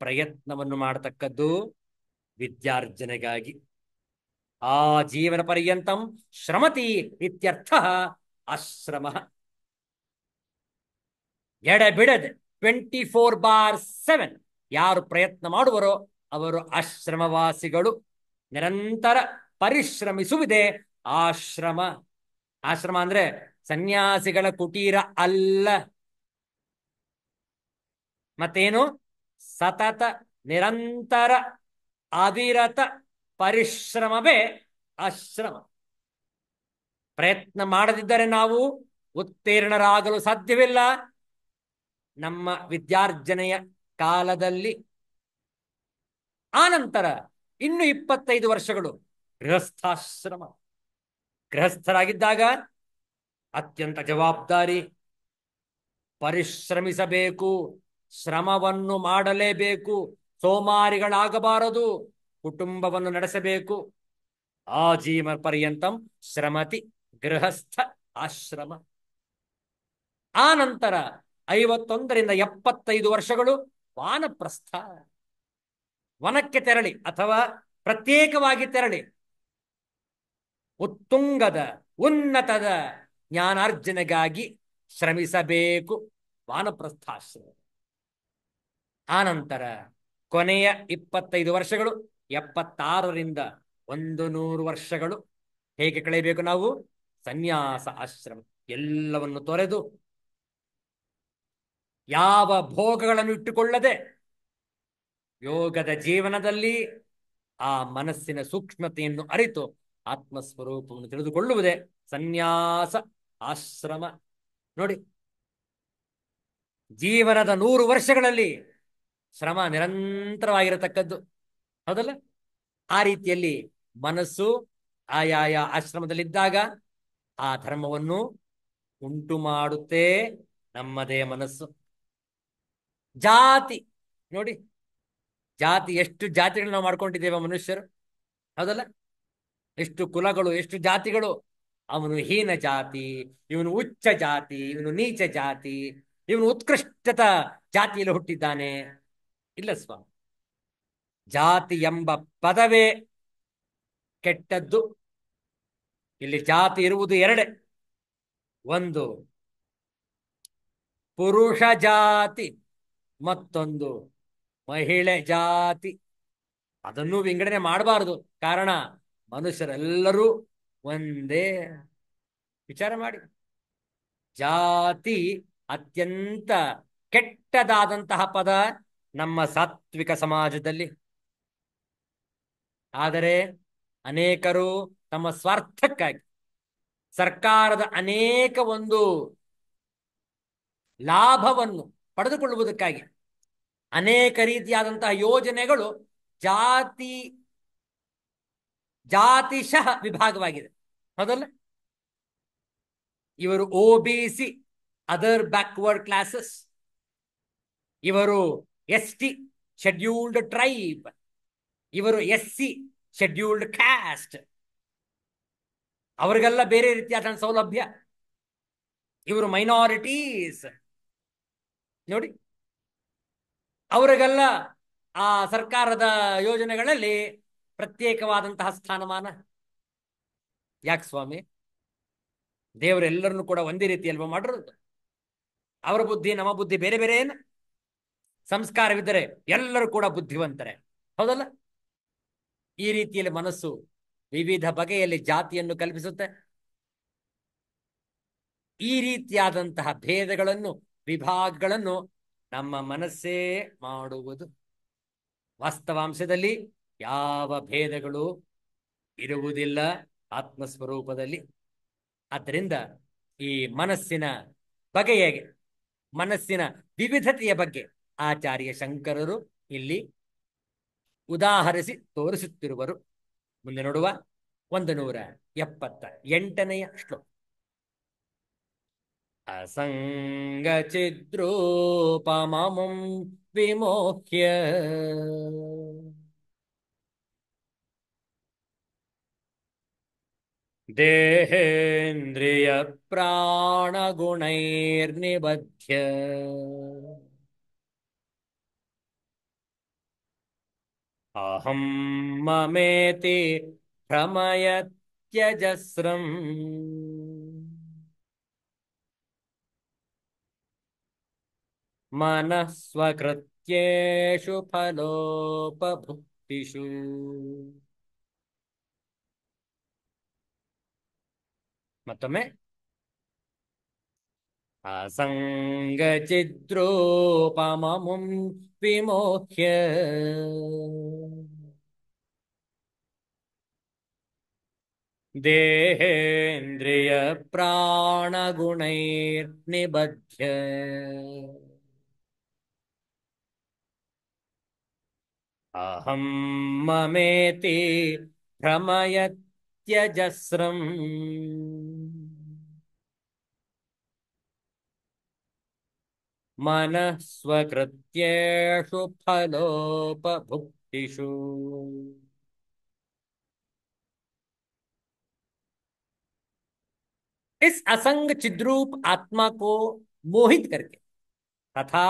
ಪ್ರಯತ್ನವನ್ನು ಮಾಡತಕ್ಕದ್ದು ವಿದ್ಯಾರ್ಜನೆಗಾಗಿ. ಆ ಜೀವನ ಪರ್ಯಂತಂ ಶ್ರಮತಿ ಇತ್ಯರ್ಥ ಆಶ್ರಮ. ಎಡೆ ಬಿಡದೆ 24/7 ಯಾರು ಪ್ರಯತ್ನ ಮಾಡುವರೋ ಅವರು ಆಶ್ರಮವಾಸಿಗಳು. ನಿರಂತರ ಪರಿಶ್ರಮಿಸುವುದೇ ಆಶ್ರಮ. ಆಶ್ರಮ ಅಂದ್ರೆ ಸನ್ಯಾಸಿಗಳ ಕುಟೀರ ಅಲ್ಲ. ಮತ್ತೇನು? ಸತತ ನಿರಂತರ ಅವಿರತ ಪರಿಶ್ರಮವೇ ಆಶ್ರಮ. ಪ್ರಯತ್ನ ಮಾಡದಿದ್ದರೆ ನಾವು ಉತ್ತೀರ್ಣರಾಗಲು ಸಾಧ್ಯವಿಲ್ಲ. ನಮ್ಮ ವಿದ್ಯಾರ್ಜನೆಯ ಕಾಲದಲ್ಲಿ ಆನಂತರ ಇನ್ನು 25 ವರ್ಷಗಳು ಗೃಹಸ್ಥಾಶ್ರಮ. ಗೃಹಸ್ಥರಾಗಿದ್ದಾಗ ಅತ್ಯಂತ ಜವಾಬ್ದಾರಿ, ಪರಿಶ್ರಮಿಸಬೇಕು, ಶ್ರಮವನ್ನು ಮಾಡಲೇಬೇಕು, ಸೋಮಾರಿಗಳಾಗಬಾರದು, ಕುಟುಂಬವನ್ನು ನಡೆಸಬೇಕು. ಆಜೀವ ಪರ್ಯಂತಂ ಶ್ರಮತಿ ಗೃಹಸ್ಥ ಆಶ್ರಮ. ಆ ನಂತರ 51ರಿಂದ 75 ವರ್ಷಗಳು ವಾನಪ್ರಸ್ಥ. ವನಕ್ಕೆ ತೆರಳಿ ಅಥವಾ ಪ್ರತ್ಯೇಕವಾಗಿ ತೆರಳಿ ಉತ್ತುಂಗದ ಉನ್ನತದ ಜ್ಞಾನಾರ್ಜನೆಗಾಗಿ ಶ್ರಮಿಸಬೇಕು. ವಾನಪ್ರಸ್ಥಾಶ್ರಮ. ಆನಂತರ ಕೊನೆಯ 25 ವರ್ಷಗಳು 76ರಿಂದ 100 ವರ್ಷಗಳು ಹೇಗೆ ಕಳೆಯಬೇಕು ನಾವು? ಸನ್ಯಾಸ ಆಶ್ರಮ. ಎಲ್ಲವನ್ನು ತೊರೆದು ಯಾವ ಭೋಗಗಳನ್ನು ಇಟ್ಟುಕೊಳ್ಳದೆ ಯೋಗದ ಜೀವನದಲ್ಲಿ ಆ ಮನಸ್ಸಿನ ಸೂಕ್ಷ್ಮತೆಯನ್ನು ಅರಿತು ಆತ್ಮಸ್ವರೂಪವನ್ನು ತಿಳಿದುಕೊಳ್ಳುವುದೇ ಸನ್ಯಾಸ ಆಶ್ರಮ. ನೋಡಿ, ಜೀವನದ 100 ವರ್ಷಗಳಲ್ಲಿ ಶ್ರಮ ನಿರಂತರವಾಗಿರತಕ್ಕದ್ದು, ಹೌದಲ್ಲ? ಆ ರೀತಿಯಲ್ಲಿ ಮನಸ್ಸು ಆಯಾಯ ಆಶ್ರಮದಲ್ಲಿದ್ದಾಗ ಆ ಧರ್ಮವನ್ನು ಉಂಟು ಮಾಡುತ್ತೆ ನಮ್ಮದೇ ಮನಸ್ಸು. ಜಾತಿ ನೋಡಿ, ಜಾತಿ, ಎಷ್ಟು ಜಾತಿಗಳು ನಾವು ಮಾಡ್ಕೊಂಡಿದ್ದೇವೆ ಮನುಷ್ಯರು, ಹೌದಲ್ಲ? ಎಷ್ಟು ಕುಲಗಳು, ಎಷ್ಟು ಜಾತಿಗಳು. ಅವನು ಹೀನ ಜಾತಿ, ಇವನು ಉಚ್ಚ ಜಾತಿ, ಇವನು ನೀಚ ಜಾತಿ, ಇವನು ಉತ್ಕೃಷ್ಟತ ಜಾತಿಯಲ್ಲಿ ಹುಟ್ಟಿದ್ದಾನೆ. ಇಲ್ಲ ಸ್ವಾಮಿ, ಜಾತಿ ಎಂಬ ಪದವೇ ಕೆಟ್ಟದ್ದು. ಇಲ್ಲಿ ಜಾತಿ ಇರುವುದು ಎರಡೇ. ಒಂದು ಪುರುಷ ಜಾತಿ, ಮತ್ತೊಂದು ಮಹಿಳೆ ಜಾತಿ. ಅದನ್ನು ವಿಂಗಡಣೆ ಮಾಡಬಾರದು, ಕಾರಣ ಮನುಷ್ಯರೆಲ್ಲರೂ ಒಂದೇ. ವಿಚಾರ ಮಾಡಿ, ಜಾತಿ ಅತ್ಯಂತ ಕೆಟ್ಟದಾದಂತಹ ಪದ ನಮ್ಮ ಸಾತ್ವಿಕ ಸಮಾಜದಲ್ಲಿ. ಆದರೆ ಅನೇಕರು ತಮ್ಮ ಸ್ವಾರ್ಥಕ್ಕಾಗಿ, ಸರ್ಕಾರದ ಅನೇಕ ಒಂದು ಲಾಭವನ್ನು ಪಡೆದುಕೊಳ್ಳುವುದಕ್ಕಾಗಿ ಅನೇಕ ರೀತಿಯಾದಂತಹ ಯೋಜನೆಗಳು ಜಾತಿಶಃ ವಿಭಾಗವಾಗಿದೆ, ಹೌದಲ್ಲ? ಇವರು OBC, ಅದರ್ ಬ್ಯಾಕ್ವರ್ಡ್ ಕ್ಲಾಸಸ್. ಇವರು ST, ಶೆಡ್ಯೂಲ್ಡ್ ಟ್ರೈಬ್. ಇವರು SC, ಶೆಡ್ಯೂಲ್ಡ್ ಕ್ಯಾಸ್ಟ್. ಅವರಿಗೆಲ್ಲ ಬೇರೆ ರೀತಿಯಾದ ಸೌಲಭ್ಯ. ಇವರು ಮೈನಾರಿಟೀಸ್. ನೋಡಿ, ಅವರಿಗೆಲ್ಲ ಆ ಸರ್ಕಾರದ ಯೋಜನೆಗಳಲ್ಲಿ ಪ್ರತ್ಯೇಕವಾದಂತಹ ಸ್ಥಾನಮಾನ. ಯಾಕೆ ಸ್ವಾಮಿ? ದೇವರೆಲ್ಲರನ್ನು ಕೂಡ ಒಂದೇ ರೀತಿಯಲ್ವ ಮಾಡಿರೋದು? ಅವರ ಬುದ್ಧಿ ನಮ್ಮ ಬುದ್ಧಿ ಬೇರೆ ಬೇರೆ ಏನು? ಸಂಸ್ಕಾರವಿದ್ದರೆ ಎಲ್ಲರೂ ಕೂಡ ಬುದ್ಧಿವಂತರೆ, ಹೌದಲ್ಲ? ಈ ರೀತಿಯಲ್ಲಿ ಮನಸ್ಸು ವಿವಿಧ ಬಗೆಯಲ್ಲಿ ಜಾತಿಯನ್ನು ಕಲ್ಪಿಸುತ್ತೆ. ಈ ರೀತಿಯಾದಂತಹ ಭೇದಗಳನ್ನು, ವಿಭಾಗಗಳನ್ನು ನಮ್ಮ ಮನಸ್ಸೇ ಮಾಡುವುದು. ವಾಸ್ತವಾಂಶದಲ್ಲಿ ಯಾವ ಭೇದಗಳು ಇರುವುದಿಲ್ಲ ಆತ್ಮಸ್ವರೂಪದಲ್ಲಿ. ಆದ್ದರಿಂದ ಈ ಮನಸ್ಸಿನ ಬಗೆಯ, ಮನಸ್ಸಿನ ವಿವಿಧತೆಯ ಬಗ್ಗೆ ಆಚಾರ್ಯ ಶಂಕರರು ಇಲ್ಲಿ ಉದಾಹರಿಸಿ ತೋರಿಸುತ್ತಿರುವರು. ಮುಂದೆ ನೋಡುವ 178ನೇ ಶ್ಲೋಕ. ಅಸಂಗಚಿದ್ರೂಪಮಮುಂ ವಿಮೋಹ್ಯ ದೇಹೇಂದ್ರಿಯ ಪ್ರಾಣಗುಣೈರ್ನಿಬಧ್ಯ ಅಹಂ ಮಮೇತಿ ಭ್ರಮಯತ್ಯಜಸ್ರಂ मनः स्वकृत्येषु फलोपभुक्तिषु ಮತ್ತೊಮ್ಮೆ असङ्गचिद्रूपममुं विमोह्य देहेन्द्रियप्राणगुणैर्निबध्य अहं ममेति भ्रमयत्यजस्रम् मनः स्वकृत्येषु फलोपभुक्तिषु। इस असंग चिद्रूप आत्मा को मोहित करके तथा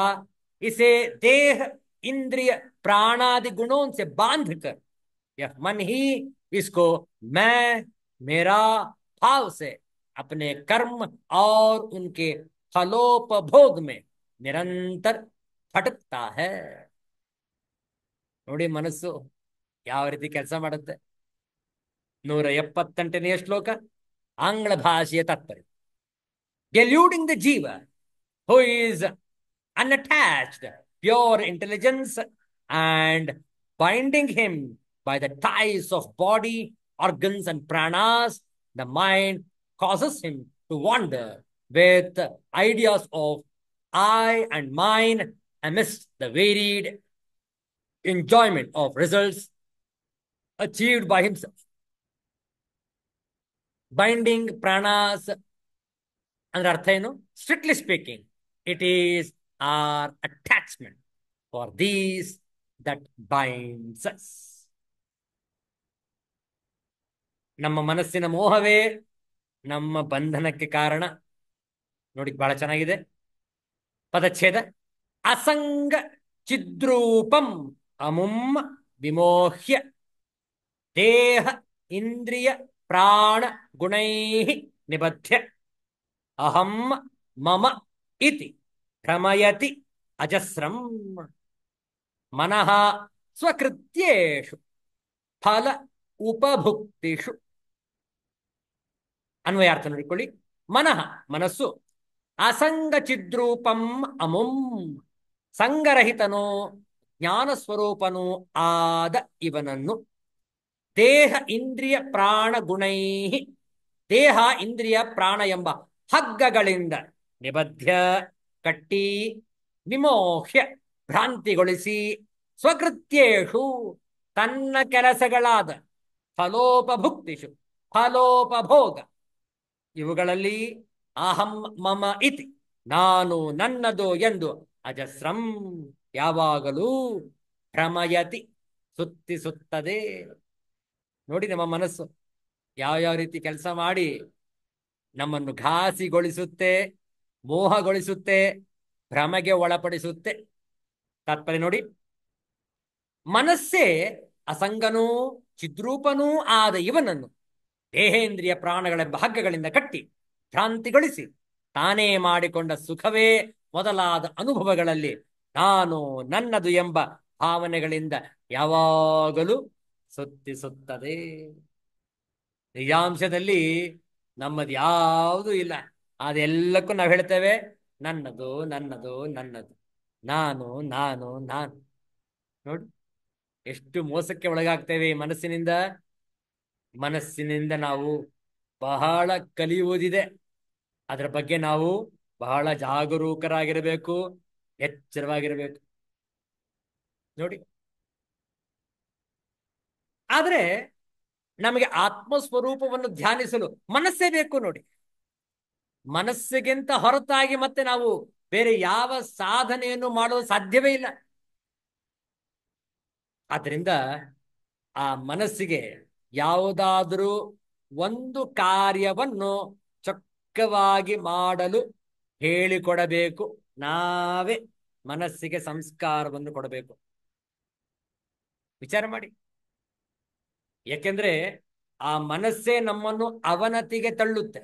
इसे देह इंद्रिय प्राणादि गुणों से बांध कर यह मन ही इसको मैं मेरा भाव से अपने कर्म और उनके फलोपभोग में निरंतर भटकता है। ನೋಡಿ ಮನಸ್ಸು ಯಾವ ರೀತಿ ಕೆಲಸ ಮಾಡುತ್ತೆ। 178ನೇ ಶ್ಲೋಕ ಆಂಗ್ಲ ಭಾಷೆಯ ತಾತ್ಪರ್ಯ. deluding the jiva who is unattached, pure intelligence, and binding him by the ties of body, organs, and pranas, the mind causes him to wander with ideas of I and mine amidst the varied enjoyment of results achieved by himself. Binding pranas ಅಂದ್ರೆ ಅರ್ಥ ಏನು? Strictly speaking it is our attachment for these that binds us. ನಮ್ಮ ಮನಸ್ಸಿನ ಮೋಹವೇ ನಮ್ಮ ಬಂಧನಕ್ಕೆ ಕಾರಣ. ನೋಡಿ ಬಹಳ ಚೆನ್ನಾಗಿದೆ ಪದಚ್ಛೇದ. ಅಸಂಗ ಚಿದ್ರೂಪಂ ಅಮುಂ ವಿಮೋಹ್ಯ ದೇಹ ಇಂದ್ರಿಯ ಪ್ರಾಣ ಗುಣೈ ನಿಬಧ್ಯ ಅಹಂ ಮಮ ಇತಿ ಭ್ರಮಯತಿ ಅಜಸ್ರಂ ಮನಃ ಸ್ವಕೃತ್ಯೇಷು ಫಲ ಉಪಭುಕ್ತಿಷು. ಅನ್ವಯಾರ್ಥ ನೋಡಿಕೊಳ್ಳಿ. ಮನಃ ಮನಸ್ಸು ಅಸಂಗ ಚಿದ್ರೂಪಂ ಅಮುಂ ಸಂಗರಹಿತನೋ ಜ್ಞಾನ ಸ್ವರೂಪನೂ ಆದ ಇವನನ್ನು ದೇಹ ಇಂದ್ರಿಯ ಪ್ರಾಣ ಗುಣೈ ದೇಹ ಇಂದ್ರಿಯ ಪ್ರಾಣ ಎಂಬ ಹಗ್ಗಗಳಿಂದ ನಿಬದ್ಧ ಕಟ್ಟಿ ವಿಮೋಹ್ಯ ಭ್ರಾಂತಿಗೊಳಿಸಿ ಸ್ವಕೃತ್ಯೇಷು ತನ್ನ ಕೆಲಸಗಳಾದ ಫಲೋಪಭುಕ್ತಿಷು ಫಲೋಪಭೋಗ ಇವುಗಳಲ್ಲಿ ಅಹಂ ಮಮ ಇತಿ ನಾನು ನನ್ನದು ಎಂದು ಅಜಸ್ರಂ ಯಾವಾಗಲೂ ಭ್ರಮಯತಿ ಸುತ್ತಿಸುತ್ತದೆ. ನೋಡಿ ನಮ್ಮ ಮನಸ್ಸು ಯಾವ ರೀತಿ ಕೆಲಸ ಮಾಡಿ ನಮ್ಮನ್ನು ಘಾಸಿಗೊಳಿಸುತ್ತೆ, ಮೋಹಗೊಳಿಸುತ್ತೆ, ಭ್ರಮೆಗೆ ಒಳಪಡಿಸುತ್ತೆ. ತಾತ್ಪರ್ಯ ನೋಡಿ. ಮನಸ್ಸೇ ಅಸಂಗನೂ ಚಿದ್ರೂಪನೂ ಆದ ಇವನನ್ನು ದೇಹೇಂದ್ರಿಯ ಪ್ರಾಣಗಳ ಭಾಗ್ಯಗಳಿಂದ ಕಟ್ಟಿ ಭ್ರಾಂತಿಗೊಳಿಸಿ ತಾನೇ ಮಾಡಿಕೊಂಡ ಸುಖವೇ ಮೊದಲಾದ ಅನುಭವಗಳಲ್ಲಿ ನಾನು ನನ್ನದು ಎಂಬ ಭಾವನೆಗಳಿಂದ ಯಾವಾಗಲೂ ಸುತ್ತಿಸುತ್ತದೆ. ನಿಜಾಂಶದಲ್ಲಿ ನಮ್ಮದು ಯಾವುದೂ ಇಲ್ಲ. ಅದೆಲ್ಲಕ್ಕೂ ನಾವು ಹೇಳ್ತೇವೆ ನನ್ನದು ನನ್ನದು ನನ್ನದು, ನಾನು ನಾನು ನಾನು. ನೋಡಿ ಎಷ್ಟು ಮೋಸಕ್ಕೆ ಒಳಗಾಗ್ತೇವೆ ಈ ಮನಸ್ಸಿನಿಂದ. ಮನಸ್ಸಿನಿಂದ ನಾವು ಬಹಳ ಕಲಿಯುವುದಿದೆ. ಅದರ ಬಗ್ಗೆ ನಾವು ಬಹಳ ಜಾಗರೂಕರಾಗಿರಬೇಕು, ಎಚ್ಚರವಾಗಿರಬೇಕು. ನೋಡಿ, ಆದರೆ ನಮಗೆ ಆತ್ಮಸ್ವರೂಪವನ್ನು ಧ್ಯಾನಿಸಲು ಮನಸ್ಸೇ ಬೇಕು. ನೋಡಿ, ಮನಸ್ಸಿಗಿಂತ ಹೊರತಾಗಿ ಮತ್ತೆ ನಾವು ಬೇರೆ ಯಾವ ಸಾಧನೆಯನ್ನು ಮಾಡಲು ಸಾಧ್ಯವೇ ಇಲ್ಲ. ಆದ್ದರಿಂದ ಆ ಮನಸ್ಸಿಗೆ ಯಾವುದಾದರೂ ಒಂದು ಕಾರ್ಯವನ್ನು ಚೊಕ್ಕವಾಗಿ ಮಾಡಲು ಹೇಳಿಕೊಡಬೇಕು. ನಾವೇ ಮನಸ್ಸಿಗೆ ಸಂಸ್ಕಾರವನ್ನು ಕೊಡಬೇಕು. ವಿಚಾರ ಮಾಡಿ. ಯಾಕೆಂದ್ರೆ ಆ ಮನಸ್ಸೇ ನಮ್ಮನ್ನು ಅವನತಿಗೆ ತಳ್ಳುತ್ತೆ.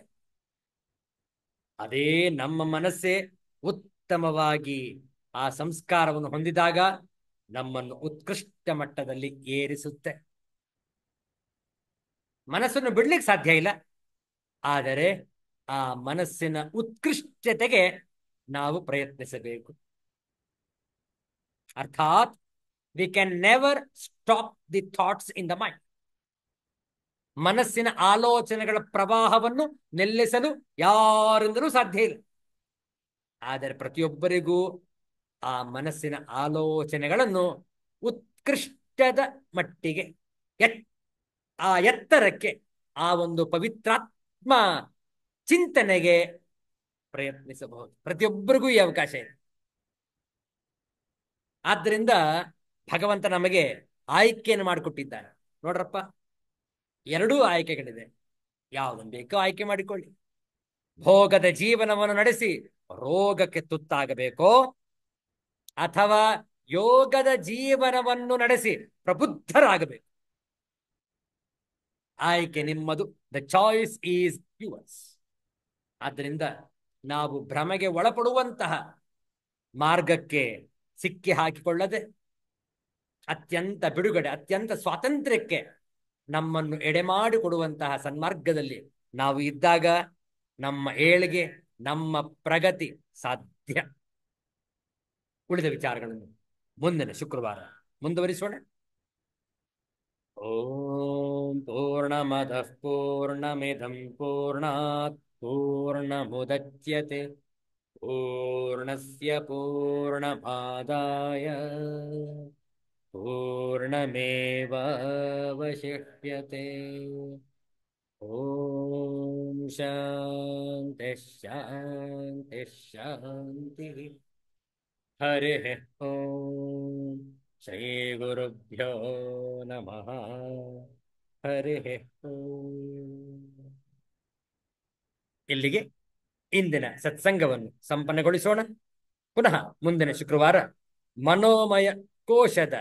ಅದೇ ನಮ್ಮ ಮನಸ್ಸೇ ಉತ್ತಮವಾಗಿ ಆ ಸಂಸ್ಕಾರವನ್ನು ಹೊಂದಿದಾಗ ನಮ್ಮನ್ನು ಉತ್ಕೃಷ್ಟ ಮಟ್ಟದಲ್ಲಿ ಏರಿಸುತ್ತೆ. ಮನಸ್ಸನ್ನು ಬಿಡ್ಲಿಕ್ಕೆ ಸಾಧ್ಯ ಇಲ್ಲ, ಆದರೆ ಆ ಮನಸ್ಸಿನ ಉತ್ಕೃಷ್ಟತೆಗೆ ನಾವು ಪ್ರಯತ್ನಿಸಬೇಕು. ಅರ್ಥಾತ್ we can never stop the thoughts in the mind. ಮನಸ್ಸಿನ ಆಲೋಚನೆಗಳ ಪ್ರವಾಹವನ್ನು ನಿಲ್ಲಿಸಲು ಯಾರಿಂದಲೂ ಸಾಧ್ಯ ಇಲ್ಲ. ಆದರೆ ಪ್ರತಿಯೊಬ್ಬರಿಗೂ ಆ ಮನಸ್ಸಿನ ಆಲೋಚನೆಗಳನ್ನು ಉತ್ಕೃಷ್ಟದ ಮಟ್ಟಿಗೆ, ಆ ಎತ್ತರಕ್ಕೆ, ಆ ಒಂದು ಪವಿತ್ರಾತ್ಮ ಚಿಂತನೆಗೆ ಪ್ರಯತ್ನಿಸಬಹುದು. ಪ್ರತಿಯೊಬ್ಬರಿಗೂ ಈ ಅವಕಾಶ ಇದೆ. ಆದ್ದರಿಂದ ಭಗವಂತ ನಮಗೆ ಆಯ್ಕೆಯನ್ನು ಮಾಡಿಕೊಟ್ಟಿದ್ದಾನೆ. ನೋಡ್ರಪ್ಪ, ಎರಡೂ ಆಯ್ಕೆಗಳಿದೆ, ಯಾವುದನ್ನು ಬೇಕೋ ಆಯ್ಕೆ ಮಾಡಿಕೊಳ್ಳಿ. ಭೋಗದ ಜೀವನವನ್ನು ನಡೆಸಿ ರೋಗಕ್ಕೆ ತುತ್ತಾಗಬೇಕೋ, ಅಥವಾ ಯೋಗದ ಜೀವನವನ್ನು ನಡೆಸಿ ಪ್ರಬುದ್ಧರಾಗಬೇಕು. ಆಯ್ಕೆ ನಿಮ್ಮದು. The choice is yours. ಆದ್ದರಿಂದ ನಾವು ಭ್ರಮೆಗೆ ಒಳಪಡುವಂತಹ ಮಾರ್ಗಕ್ಕೆ ಸಿಕ್ಕಿ ಹಾಕಿಕೊಳ್ಳದೆ ಅತ್ಯಂತ ಬಿಡುಗಡೆ, ಅತ್ಯಂತ ಸ್ವಾತಂತ್ರ್ಯಕ್ಕೆ ನಮ್ಮನ್ನು ಎಡೆಮಾಡಿಕೊಡುವಂತಹ ಸನ್ಮಾರ್ಗದಲ್ಲಿ ನಾವು ಇದ್ದಾಗ ನಮ್ಮ ಏಳಿಗೆ, ನಮ್ಮ ಪ್ರಗತಿ ಸಾಧ್ಯ. ಉಳಿದ ವಿಚಾರಗಳನ್ನು ಮುಂದಿನ ಶುಕ್ರವಾರ ಮುಂದುವರಿಸೋಣ. ಓಂ ಪೂರ್ಣಮದಃ ಪೂರ್ಣಮಿದಂ ಪೂರ್ಣಾತ್ ಪೂರ್ಣಮುದಚ್ಯತೆ ಪೂರ್ಣಸ್ಯ ಪೂರ್ಣಮಾದಾಯ ಪೂರ್ಣಮೇವಾವಶಿಷ್ಯತೆ. ಓಂ ಶಾಂತಿ ಶಾಂತಿ ಶಾಂತಿ. ಹರಿ ಓಂ. ಶ್ರೀ ಗುರುಭ್ಯೋ ನಮಃ. ಹರಿ ಓಂ. ಇಲ್ಲಿಗೆ ಇಂದಿನ ಸತ್ಸಂಗವನ್ನು ಸಂಪನ್ನಗೊಳಿಸೋಣ. ಪುನಃ ಮುಂದಿನ ಶುಕ್ರವಾರ ಮನೋಮಯ ಕೋಶದ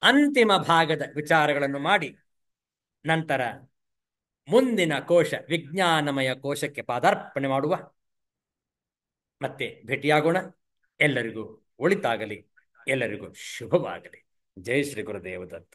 ಅಂತಿಮ ಭಾಗದ ವಿಚಾರಗಳನ್ನು ಮಾಡಿ ನಂತರ ಮುಂದಿನ ಕೋಶ ವಿಜ್ಞಾನಮಯ ಕೋಶಕ್ಕೆ ಪಾದಾರ್ಪಣೆ ಮಾಡುವ. ಮತ್ತೆ ಭೇಟಿಯಾಗೋಣ. ಎಲ್ಲರಿಗೂ ಒಳಿತಾಗಲಿ, ಎಲ್ಲರಿಗೂ ಶುಭವಾಗಲಿ. ಜೈ ಶ್ರೀ ಗುರುದೇವ ದತ್ತ.